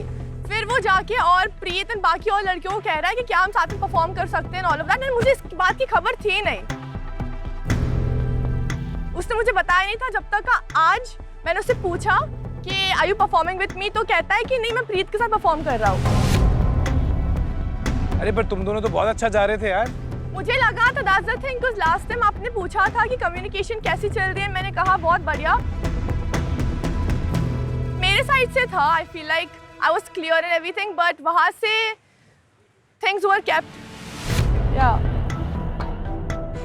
फिर वो जाके और प्रीत और बाकी और लड़कियों को कह रहा है कि क्या हम साथ में परफॉर्म कर सकते हैं ऑल ऑफ दैट, एंड मुझे इस बात की खबर थी नहीं। उसने मुझे बताया नहीं था जब तक आज मैंने उससे पूछा कि are you performing with me, तो कहता है कि नहीं मैं प्रीत के साथ परफॉर्म कर रहा हूँ। अरे पर तुम दोनों तो बहुत अच्छा जा रहे थे यार। मुझे लगा था that's the thing, because last time आपने पूछा था कि कम्युनिकेशन कैसी चल रही है, मैंने कहा बहुत बढ़िया। मेरे साइड से था, I feel like I was clear in everything, but वहां से things were kept. Yeah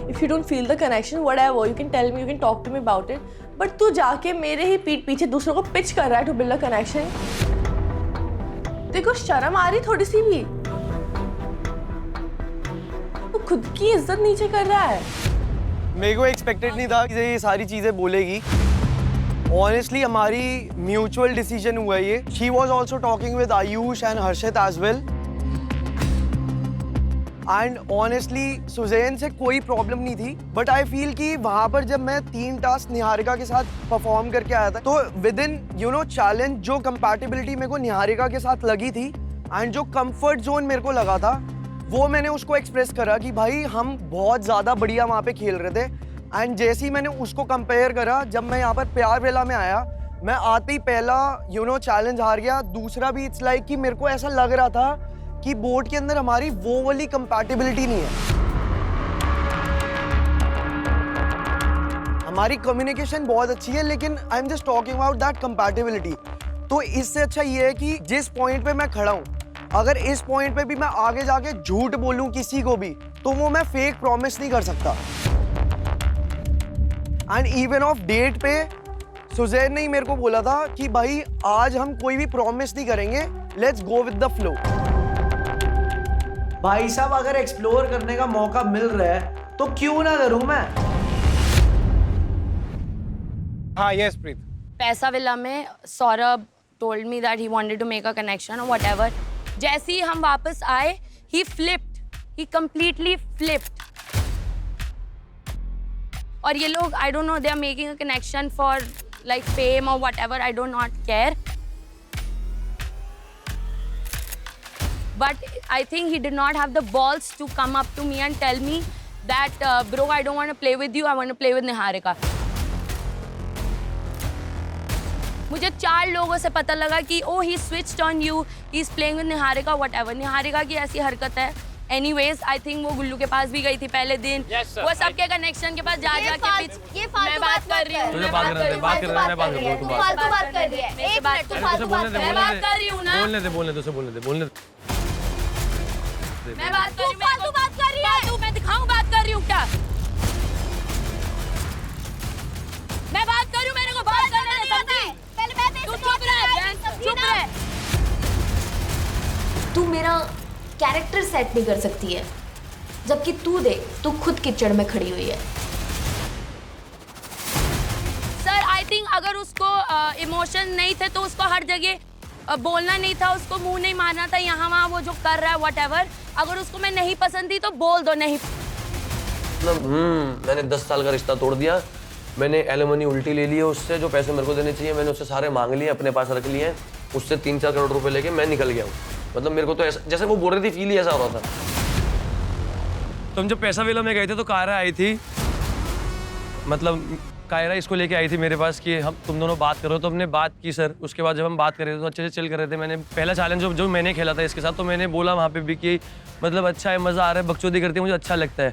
if you don't feel the connection whatever you can tell me, you can talk to me about it, but तू जाके मेरे ही पीठ पीछे दूसरों को pitch कर रहा है टू बिल्ड अ कनेक्शन। देखो शर्म आ रही थोड़ी सी भी, तू खुद की इज्जत नीचे कर रहा है। मेरे को एक्सपेक्टेड नहीं था कि ये सारी चीजें बोलेगी। ऑनेस्टली हमारी म्यूचुअल डिसीजन हुआ ये। She was also talking with Ayush and Harshit as well, and honestly Suzanne से कोई प्रॉब्लम नहीं थी, बट आई फील कि वहाँ पर जब मैं 3 टास्क निहारिका के साथ परफॉर्म करके आया था, तो विद इन चैलेंज जो कंपैटिबिलिटी मेरे को निहारिका के साथ लगी थी एंड जो कंफर्ट जोन मेरे को लगा था, वो मैंने उसको एक्सप्रेस करा कि भाई हम बहुत ज़्यादा बढ़िया वहाँ पे खेल रहे थे। एंड जैसे ही मैंने उसको कंपेयर करा, जब मैं यहाँ पर प्यार वेला में आया, मैं आते ही पहला चैलेंज हार गया। दूसरा भी इट्स लाइक कि मेरे को ऐसा लग रहा था कि बोर्ड के अंदर हमारी वो वाली कंपैटिबिलिटी नहीं है। हमारी कम्युनिकेशन बहुत अच्छी है, लेकिन I am just talking about that compatibility. तो इससे अच्छा ये है कि जिस पॉइंट पे मैं खड़ा हूँ, अगर इस पॉइंट पे भी मैं आगे जाके झूठ बोलूं किसी को भी, तो वो मैं फेक प्रॉमिस नहीं कर सकता। एंड इवन ऑफ डेट पे सुजैन ने ही मेरे को बोला था कि भाई आज हम कोई भी प्रॉमिस नहीं करेंगे, let's go with the flow. भाई साहब अगर एक्सप्लोर करने का मौका मिल रहा है तो क्यों ना करूं मैं। हाँ यस प्रीत। पैसा विला में Saurabh told me that he wanted to make a connection or whatever. जैसे ही हम वापस आए, he flipped, he completely flipped. और ये लोग, I don't know, they are making a connection for like fame or whatever, I do not care. but I think he did not have the balls to come up to me and tell me that bro, I don't want to play with you, I want to play with Niharika. मुझे 4 लोगों से पता लगा कि oh he switched on you, he's playing with Niharika, whatever. Niharika की ऐसी हरकत है. Anyways, I think वो गुल्लू के पास भी गई थी पहले दिन. वो सबके कनेक्शन के पास जा के मैं बात कर रही हूँ. तुझे बात कर रहे हैं, बात कर रहे हैं, मैं बात कर रहा हूँ, तू बात कर रही है. एक मिनट, तू फालतू बात कर रही है. मैं बात कर रही हूँ ना. बोलने दे, बोलने दे, उसे बोलने दे, बोलने दे. मैं बात कर रही हूँ. फालतू बात कर रही है. तू मैं दिखाऊँ बात कर रही हूँ क्या? मैं बात कर रही हूँ, मेरे को बात करने दे समझी. तू चुप रह, चुप रह. तू मेरा कैरेक्टर सेट नहीं कर सकती है, जबकि तू देख, तू खुद कीचड़ में खड़ी हुई है. सर आई थिंक अगर उसको इमोशन नहीं थे तो उसको हर जगह बोलना नहीं था, उसको मुंह नहीं मारना था यहाँ वहाँ वो जो कर रहा है व्हाटएवर. अगर उसको मैं नहीं पसंद थी तो बोल दो नहीं. मैंने 10 साल का रिश्ता तोड़ दिया. मैंने एलिमनी उल्टी ले ली है उससे. जो पैसे मेरे को देने चाहिए मैंने उससे सारे मांग लिए, अपने पास रख लिए हैं. उससे 3-4 करोड़ रुपए लेके मैं निकल गया हूँ. मतलब मेरे को तो ऐसा, जैसे वो बोल रही थी, फील ही ऐसा हो रहा था. तुम जब पैसा विला में गए थे तो कायरा आई थी, मतलब कायरा इसको लेके आई थी मेरे पास कि हम तुम दोनों बात करो. तो हमने बात की सर. उसके बाद जब हम बात कर रहे थे तो अच्छे से चिल कर रहे थे. मैंने पहला चैलेंज जो मैंने खेला था इसके साथ, तो मैंने बोला वहाँ पे भी कि मतलब अच्छा है, मज़ा आ रहा है, बकचोदी करती है, मुझे अच्छा लगता है.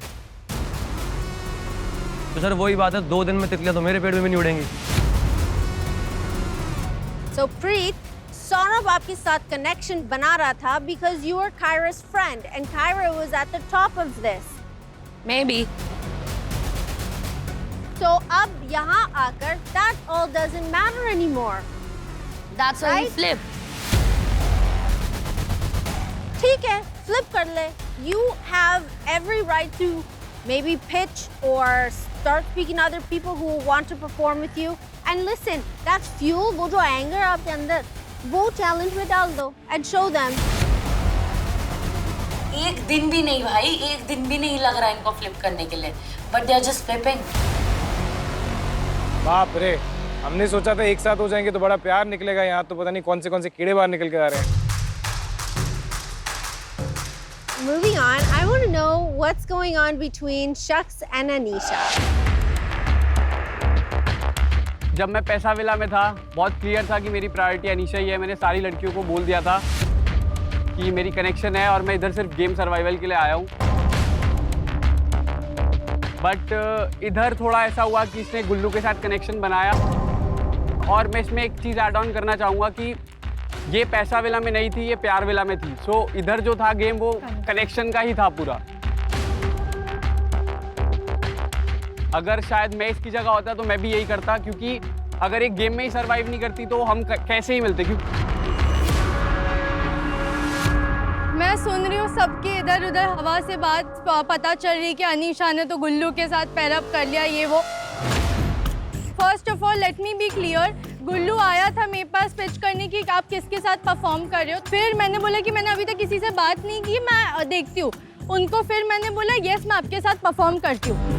तो सर वही बात है, 2 दिन में तितलियाँ तो मेरे पेट में भी नहीं उड़ेंगी. So Preet, सौरभ आपके साथ कनेक्शन बना रहा था because you were Kyra's friend and Kyra was at the top of this. Maybe. So अब यहाँ आकर that all doesn't matter anymore. That's why you flip. ठीक है, flip कर ले. You have every right to maybe pitch or start speaking to other people who want to perform with you. And listen, that fuel, वो जो anger आपके अंदर, वो challenge में डाल दो and show them. एक दिन भी नहीं भाई, एक दिन भी नहीं लग रहा इनको फ्लिप करने के लिए. But they are just flipping. बाप रे, हमने सोचा था एक साथ हो जाएंगे तो बड़ा प्यार निकलेगा. यहाँ तो पता नहीं कौन से कीड़े बाहर निकल के आ रहे हैं. Moving on, I want to know what's going on between Shaks and Anisha. जब मैं पैसा विला में था बहुत क्लियर था कि मेरी प्रायोरिटी अनीशा ही है. मैंने सारी लड़कियों को बोल दिया था कि मेरी कनेक्शन है और मैं इधर सिर्फ गेम सर्वाइवल के लिए आया हूँ. बट इधर थोड़ा ऐसा हुआ कि इसने गुल्लू के साथ कनेक्शन बनाया. और मैं इसमें एक चीज़ ऐड ऑन करना चाहूँगा कि ये पैसा विला में नहीं थी, ये प्यार विला में थी. सो इधर जो था गेम वो कनेक्शन का ही था पूरा. अगर शायद मैं इसकी जगह होता तो मैं भी यही करता, क्योंकि अगर एक गेम में ही सरवाइव नहीं करती तो हम कैसे ही मिलते. मैं सुन रही हूँ सबके इधर उधर हवा से बात पता चल रही कि अनीशा ने तो गुल्लू के साथ पैर अप कर लिया ये वो. First of all let me be clear, Gullu आया था मेरे पास पिच करने की कि आप किसके साथ परफॉर्म कर रहे हो. फिर मैंने बोला कि मैंने अभी तक किसी से बात नहीं की, मैं देखती हूँ उनको. फिर मैंने बोला यस मैं आपके साथ परफॉर्म करती हूँ.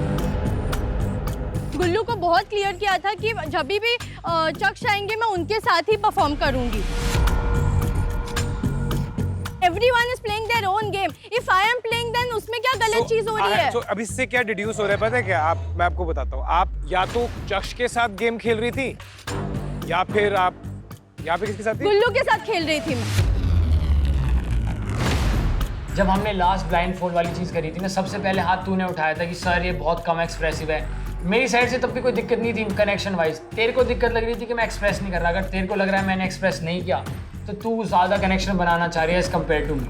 गुल्लू को बहुत क्लियर किया था कि जब भी चक्ष आएंगे मैं उनके साथ ही परफॉर्म करूंगी. Everyone is playing their own game. If I am playing, then उसमें क्या गलत चीज हो रही है? अब इससे क्या डिड्यूस हो रहा है पता है क्या? मैं आपको बताता हूँ. आप या तो चक्ष के साथ गेम खेल रही थी या फिर आप यहाँ पे किसके साथ थी? गुल्लू के साथ खेल रही थी मैं. जब हमने लास्ट ब्लाइंड फोल्ड वाली चीज़ करी थी ना, सबसे पहले हाथ तूने उठाया था कि सर ये बहुत कम एक्सप्रेसिव है. मेरी साइड से तब भी कोई दिक्कत नहीं थी कनेक्शन वाइज. तेरे को दिक्कत लग रही थी कि मैं एक्सप्रेस नहीं कर रहा. अगर तेरे को लग रहा है मैंने एक्सप्रेस नहीं किया तो तू ज़्यादा कनेक्शन बनाना चाह रही है एज कम्पेयर टू मी.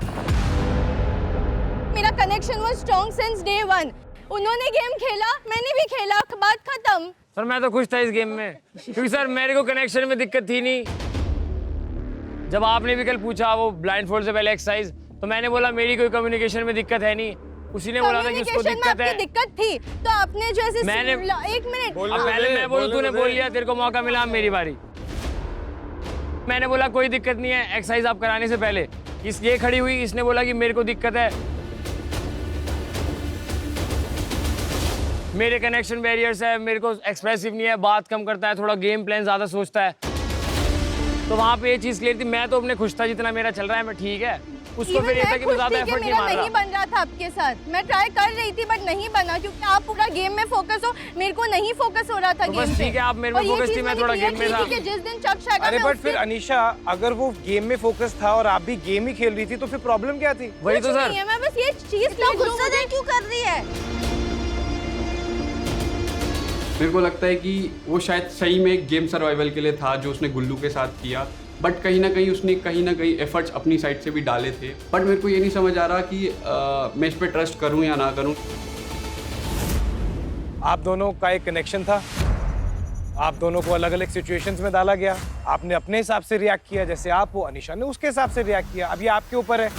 मेरा connection was strong since day 1. उन्होंने गेम खेला, मैंने भी खेला, बात खत्म. सर मैं तो खुश था इस गेम में, क्योंकि सर मेरे को कनेक्शन में दिक्कत थी नहीं. जब आपने भी कल पूछा वो ब्लाइंड फोल्ड से पहले एक्सरसाइज, तो मैंने बोला मेरी कोई कम्युनिकेशन में दिक्कत है नहीं. उसी ने बोला था कि उसको दिक्कत है. दिक्कत थी तो आपने जो ऐसे मैंने 1 मिनट पहले मैं बोलूं, तूने बोल लिया, तेरे को मौका मिला, मेरी बारी. मैंने बोला कोई दिक्कत नहीं है एक्सरसाइज आप कराने से पहले. ये खड़ी हुई, इसने बोला कि मेरे को दिक्कत है, मेरे कनेक्शन बैरियर्स है, मेरे को एक्सप्रेसिव नहीं है, बात कम करता है, थोड़ा गेम प्लान ज़्यादा सोचता है. तो वहाँ पे ये चीज़ क्लियर थी. मैं तो अपने खुश था जितना मेरा चल रहा है, मैं ठीक है. उसको फिर ये था कि मैं ज्यादा एफर्ट नहीं मार नहीं रहा। बन रहा था आपके साथ, मैं ट्राई कर रही थी बट नहीं बना, क्योंकि आप पूरा गेम में फोकस हो, मेरे को नहीं फोकस हो रहा था तो गेम बस पे। ठीक है, आप मेरे में और ये फोकस थी, चीज़ मैं मैंने थोड़ा clear गेम में की था। थी कि जिस दिन चक शायद अरे बट फिर अनीशा, अगर वो गेम में फोकस था और आप भी गेम ही खेल रही थी तो फिर प्रॉब्लम क्या थी? वही तो सर, मैं बस ये चीज गुस्सा क्यों कर रही है? मेरे को लगता है कि वो शायद सही में गेम सर्वाइवल के लिए था जो उसने गुल्लू के साथ किया, बट कहीं ना कहीं एफर्ट्स अपनी साइड से भी डाले थे। बट मेरे को ये नहीं समझ आ रहा कि मैं इस पर ट्रस्ट करूं या ना करूं। आप दोनों का एक कनेक्शन था, आप दोनों को अलग अलग सिचुएशंस में डाला गया, आपने अपने हिसाब से रिएक्ट किया जैसे आप हो, अनीशा ने उसके हिसाब से रिएक्ट किया। अब ये आपके ऊपर है,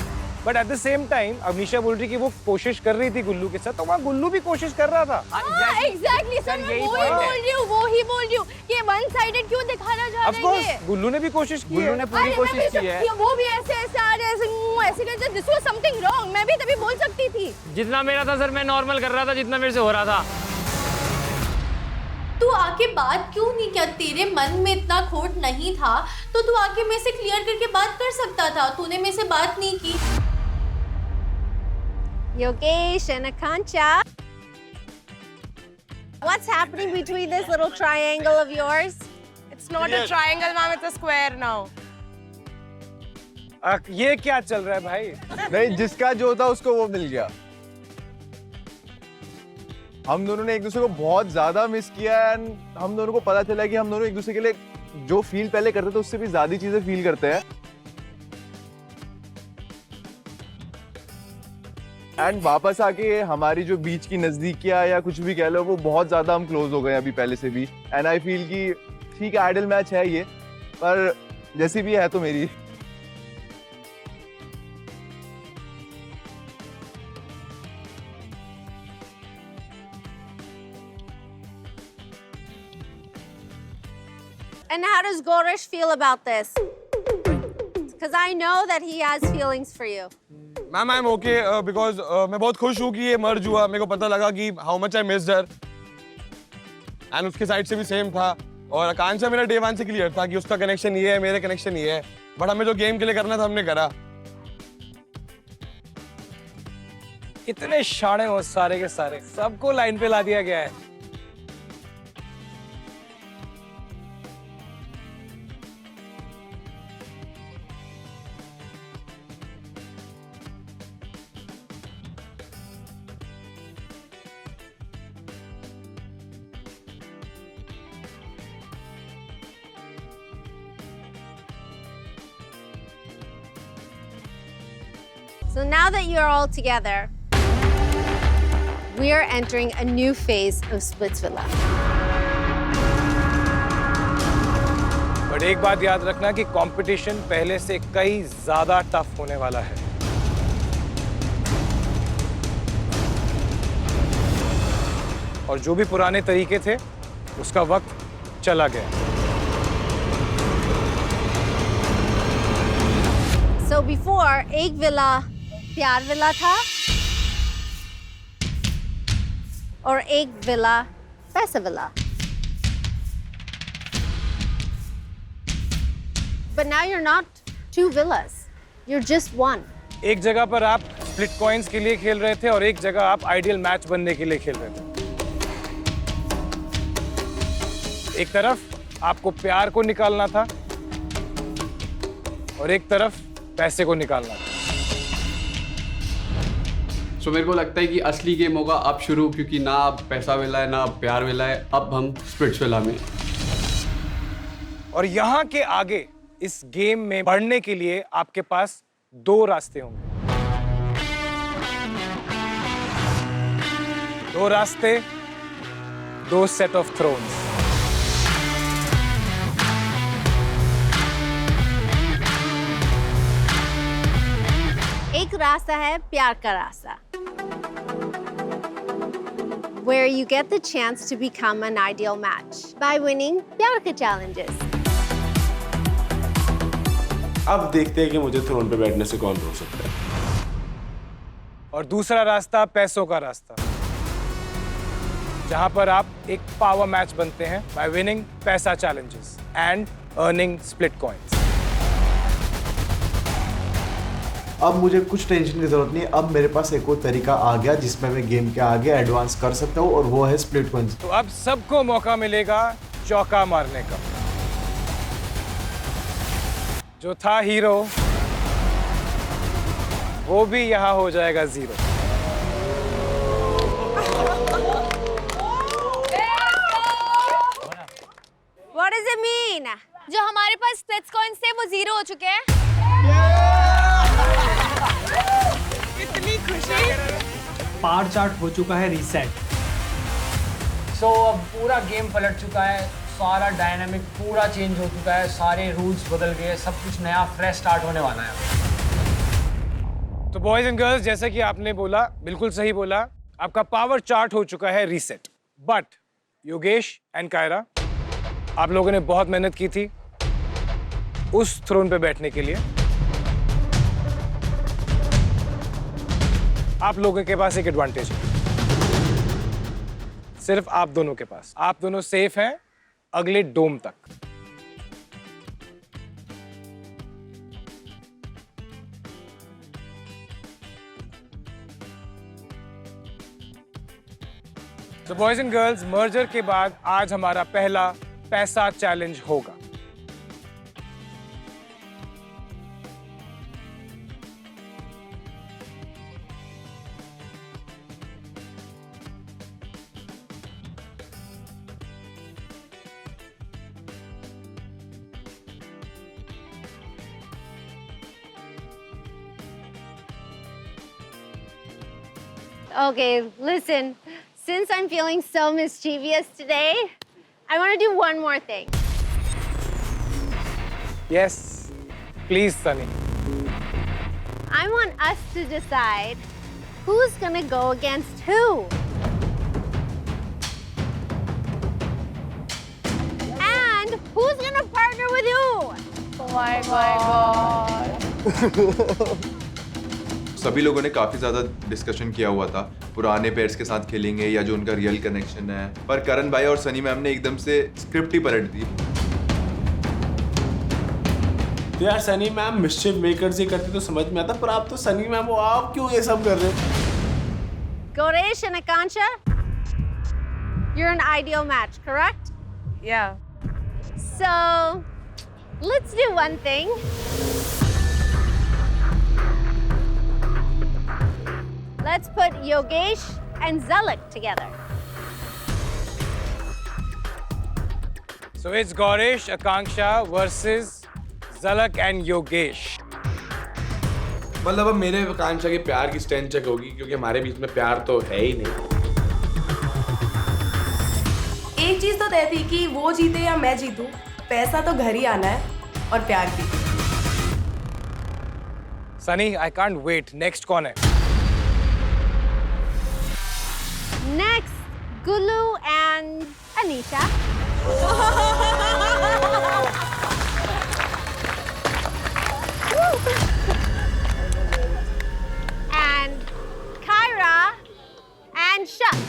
but at the same time Anisha बोल रही कि वो कोशिश कर रही थी गुल्लू के साथ, तो वहाँ गुल्लू भी कोशिश कर रहा था। एग्जैक्टली सर, मैं यही वो ही point बोल है। रही हूँ, वो ही बोल रही हूँ कि वन साइडेड क्यों दिखाना चाह Of रहे course, हैं। गुल्लू ने भी कोशिश की है। अरे वो भी ऐसे ऐसे आ रहे ऐसे करते, दिस वाज समथिंग रॉन्ग, मैं भी तभी बोल सकती थी। जितना मेरा था सर मैं नॉर्मल कर रहा था, जितना मेरे से हो रहा था। तू आके बात क्यों नहीं किया? तेरे मन में इतना खोट नहीं था तो तू आके मेरे से क्लियर करके बात कर सकता था, तूने मेरे से बात नहीं की। Yogesh and Akanksha, what's happening between this little triangle of yours? It's not a triangle, ma'am, it's a square now. ये क्या चल रहा है भाई? नहीं, जिसका जो था उसको वो मिल गया। हम दोनों ने एक दूसरे को बहुत ज्यादा मिस किया एंड हम दोनों को पता चला कि हम दोनों एक दूसरे के लिए जो फील पहले करते थे उससे भी ज्यादा चीजें फील करते हैं। एंड वापस आके हमारी जो बीच की नजदीकियां या कुछ भी कह लो, वो बहुत ज्यादा हम क्लोज हो गए अभी पहले से भी। एंड आई फील कि ठीक है, आइडल मैच है ये, पर जैसी भी है तो मेरी। And how does Goresh feel about this? Because I know that he has feelings for you. Ma'am I am okay because मैं बहुत खुश हूँ कि ये मर्ज हुआ। मेरे को पता लगा कि how much I missed her, and उसके साइड से भी सेम था। और आकांक्षा मेरा डे वन से क्लियर था कि उसका कनेक्शन ये है, मेरे कनेक्शन ये है, बट हमें जो गेम के लिए करना था हमने करा। इतने शाणे हो सारे के सारे, सबको लाइन पे ला दिया गया है। So now that you're all together, we are entering a new phase of Splitsvilla. But एक बात याद रखना कि कंपटीशन पहले से कई ज्यादा टफ होने वाला है। और जो भी पुराने तरीके थे उसका वक्त चला गया। So before, एक विला प्यार विला था और एक विला पैसा villa. But now you're not two villas. You're just one. एक जगह पर आप स्प्लिट कॉइंस के लिए खेल रहे थे और एक जगह आप आइडियल मैच बनने के लिए खेल रहे थे। एक तरफ आपको प्यार को निकालना था और एक तरफ पैसे को निकालना था। सो मेरे को लगता है कि असली गेम होगा अब शुरू, क्योंकि ना अब पैसा विला है ना अब प्यार विला है, अब हम स्प्लिट्स विला में। और यहाँ के आगे इस गेम में बढ़ने के लिए आपके पास दो रास्ते होंगे। दो रास्ते, दो सेट ऑफ थ्रोन्स। एक रास्ता है प्यार का रास्ता, where you get the chance to become an ideal match by winning प्यार के challenges. अब देखते हैं कि मुझे थ्रोन पे बैठने से कौन रोक सकता है। और दूसरा रास्ता पैसों का रास्ता, जहां पर आप एक पावर मैच बनते हैं by winning पैसा challenges and earning split coins. अब मुझे कुछ टेंशन की जरूरत नहीं, अब मेरे पास एक और तरीका आ गया जिसमें मैं गेम के आगे एडवांस कर सकता हूँ, और वो है स्प्लिट कॉइंस। तो अब सबको मौका मिलेगा चौका मारने का। जो था हीरो वो भी यहाँ हो जाएगा zero. What does it mean? जो हमारे पास स्प्लिट्स कॉइन्स थे वो 0 हो चुके हैं। इतनी खुशी। पार चार्ट हो चुका है रीसेट। सो अब पूरा गेम पलट चुका है, सारा डायनामिक पूरा चेंज हो चुका है, सारे रूल्स बदल गए, सब कुछ नया फ्रेश स्टार्ट होने वाला है। तो बॉयज एंड गर्ल्स, जैसा कि आपने बोला, बिल्कुल सही बोला, आपका पावर चार्ट हो चुका है reset. But Yogesh and Kaira, आप लोगों ने बहुत मेहनत की थी उस थ्रोन पे बैठने के लिए। आप लोगों के पास एक एडवांटेज है, सिर्फ आप दोनों के पास। आप दोनों सेफ हैं अगले डोम तक। तो बॉयज एंड गर्ल्स, मर्जर के बाद आज हमारा पहला पैसा चैलेंज होगा। Okay, listen. Since I'm feeling so mischievous today, I want to do one more thing. Yes, please, Sunny. I want us to decide who's gonna go against who. And who's gonna partner with who? Oh my God. सभी लोगों ने काफी ज्यादा discussion किया हुआ था, पुराने pairs के साथ खेलेंगे या जो उनका रियल कनेक्शन है, पर करण भाई और सनी मैम ने एकदम से स्क्रिप्ट ही पलट दी। तो यार सनी मैम मिस्चिफ मेकर्स ही करती तो समझ में आता, पर आप तो सनी मैम हो, आप क्यों ये सब कर रहे हो? Goresh and Akansha, you're an ideal match, correct? Yeah. So, let's do one thing. Let's put Yogesh and Zalak together. So it's Goresh, Akanksha versus Zalak and Yogesh. मतलब अब मेरे आकांक्षा के प्यार की स्ट्रेंथ चेक होगी, क्योंकि हमारे बीच में प्यार तो है ही नहीं। एक चीज तो तय थी कि वो जीते या मैं जीतूं, पैसा तो घर ही आना है और प्यार भी। Sunny, I can't wait. Next कौन है? Next, Gulu and Anisha. And Kyra and Shak.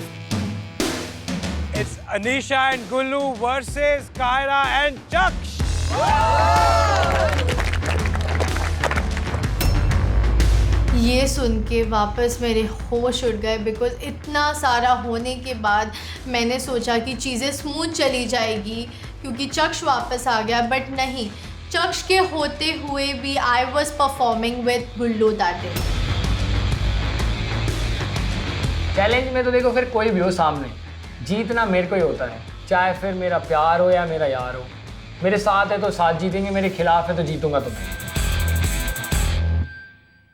It's Anisha and Gulu versus Kyra and Chaksh. ये सुन के वापस मेरे होश उड़ गए, बिकॉज इतना सारा होने के बाद मैंने सोचा कि चीज़ें स्मूथ चली जाएगी क्योंकि चक्ष वापस आ गया, बट नहीं, चक्ष के होते हुए भी I was performing with Gullu that day. Challenge में तो देखो फिर कोई भी हो सामने, जीतना मेरे को ही होता है, चाहे फिर मेरा प्यार हो या मेरा यार हो। मेरे साथ है तो साथ जीतेंगे, मेरे खिलाफ है तो जीतूंगा तो मैं।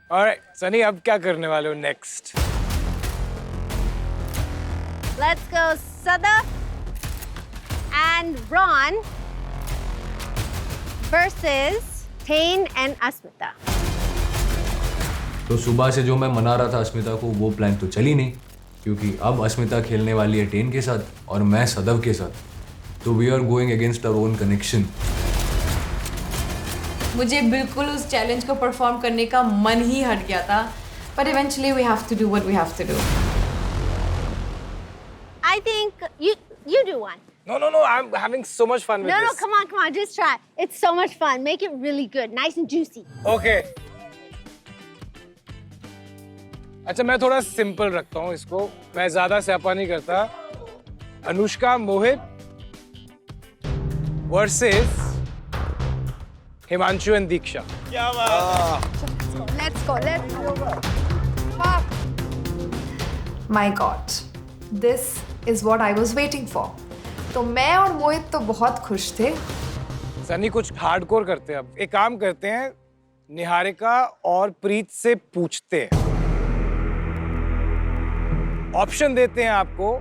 Alright, Sunny, अब क्या करने वाले हो next? Let's go Sadaf and Ron versus Tain and Asmita. तो सुबह से जो मैं मना रहा था अस्मिता को, वो प्लान तो चली नहीं, क्योंकि अब अस्मिता खेलने वाली है टेन के साथ और मैं सदव के साथ। तो we are going against our own connection. मुझे बिल्कुल उस चैलेंज को परफॉर्म करने का मन ही हट गया था, पर eventually we have to do what we have to do. I think you do one. No, I'm having so much fun with No, this. come on, just try. It's so much fun. Make it really good, nice and juicy. Okay. अच्छा मैं थोड़ा simple रखता हूँ इसको, मैं ज्यादा स्यापा नहीं करता। अनुष्का मोहित वर्सेस हिमांशु एंड दीक्षा। क्या बात। Let's go. My God, this is what I was waiting for. तो मैं और मोहित तो बहुत खुश थे। सनी कुछ हार्डकोर करते हैं। अब एक काम करते हैं, निहारिका और प्रीत से पूछते हैं, ऑप्शन देते हैं आपको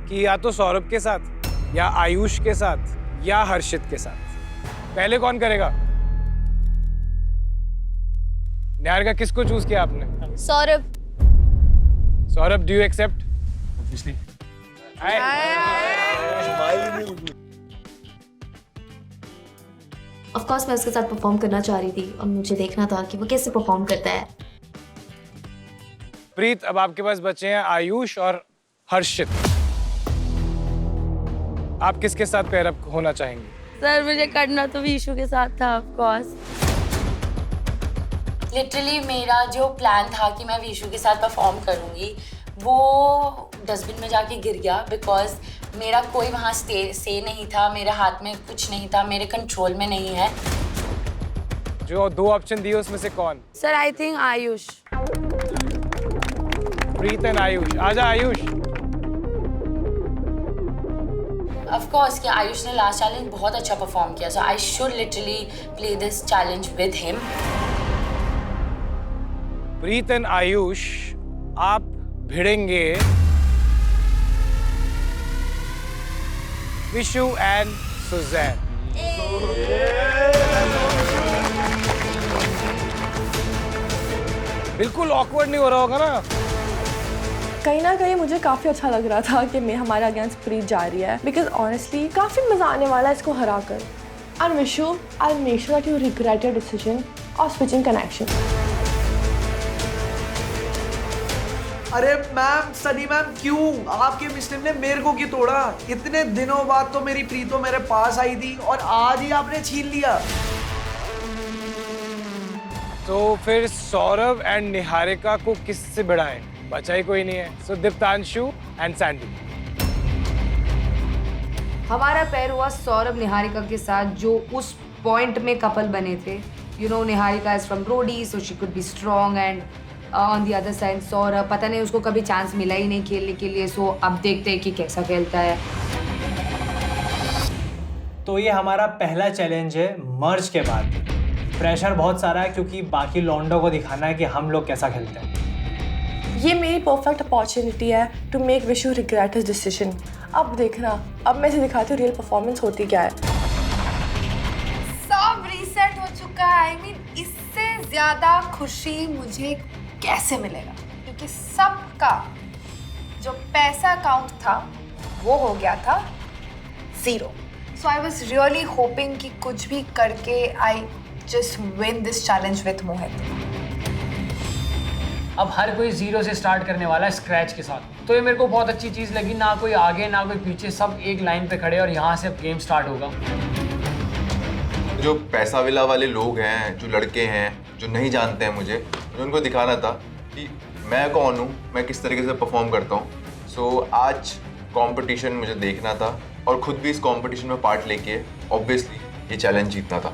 कि या तो सौरभ के साथ या आयुष के साथ या हर्षित के साथ। पहले कौन करेगा? निहारिका किसको चूज किया आपने? Saurabh. Saurabh, do you accept? Obviously. Of course मैं उसके साथ परफॉर्म करना चाह रही थी और मुझे देखना था कि वो कैसे परफॉर्म करता है। प्रीत, अब आपके पास बचे हैं आयुष और हर्षित। आप किसके साथ पेयर अप होना चाहेंगे? सर मुझे करना तो विशु के साथ था ऑफ कोर्स। लिटरली मेरा जो प्लान था कि मैं विशु के साथ परफॉर्म करूँगी वो डस्टबिन में जाके गिर गया, बिकॉज मेरा कोई वहाँ से नहीं था, मेरे हाथ में कुछ नहीं था, मेरे कंट्रोल में नहीं है। जो 2 ऑप्शन दिए उसमें से कौन? Sir I think Ayush. Preet and Ayush. आजा आयुष। ऑफ कोर्स कि आयुष ने लास्ट चैलेंज बहुत अच्छा परफॉर्म किया, so I should literally play this challenge with him. Preet and Ayush, आप भिड़ेंगे विशु एंड सुजैन। बिल्कुल ऑकवर्ड नहीं हो रहा होगा ना? कहीं ना कहीं मुझे काफ़ी अच्छा लग रहा था कि मैं हमारे अगेंस्ट प्रीत जा रही है, बिकॉज ऑनेस्टली काफ़ी मज़ा आने वाला है इसको हरा कर। And Vishu, I make sure that you regret your decision of switching connection. अरे मैम, सनी मैम, क्यों आपके मिस्टर ने मेरे को क्यों तोड़ा? इतने दिनों बाद तो मेरी प्रीतो मेरे पास आई थी और आज ही आपने छीन लिया। तो फिर सौरभ एंड निहारिका को किससे भिड़ाएं? बचा ही कोई नहीं है। सो दीप्तांशु एंड सैंडी। हमारा पैर हुआ सौरभ निहारिका के साथ, जो उस पॉइंट में कपल बने थे। You know, Niharika is from Roadie, so she could be strong, and on the other side Saurabh, पता नहीं उसको कभी चांस मिला ही नहीं खेलने के लिए। सो अब देखते हैं कि कैसा खेलता है। तो ये हमारा पहला चैलेंज है मर्ज के बाद। प्रेशर बहुत सारा है क्योंकि बाकी लॉन्डो को दिखाना है कि हम लोग कैसा खेलते हैं। ये मेरी परफेक्ट अपॉर्चुनिटी है to make Vishu regret his decision. अब देखना, अब मैं इसे दिखाती हूँ रियल परफॉर्मेंस होती क्या है। सब रीसेट हो चुका है। आई मीन, इससे ज्यादा खुशी मुझे कैसे मिलेगा, क्योंकि सबका जो पैसा काउंट था वो हो गया था 0। So I was really hoping कि कुछ भी करके I just win this challenge with Mohit. अब हर कोई 0 से स्टार्ट करने वाला है, स्क्रैच के साथ। तो ये मेरे को बहुत अच्छी चीज़ लगी। ना कोई आगे ना कोई पीछे, सब एक लाइन पे खड़े और यहाँ से अब गेम स्टार्ट होगा। जो पैसा विला वाले लोग हैं, जो लड़के हैं, जो नहीं जानते हैं मुझे उनको दिखाना था कि मैं कौन हूँ, मैं किस तरीके से परफॉर्म करता हूँ। सो आज कंपटीशन मुझे देखना था और खुद भी इस कंपटीशन में पार्ट लेके ऑब्वियसली ये चैलेंज जीतना था।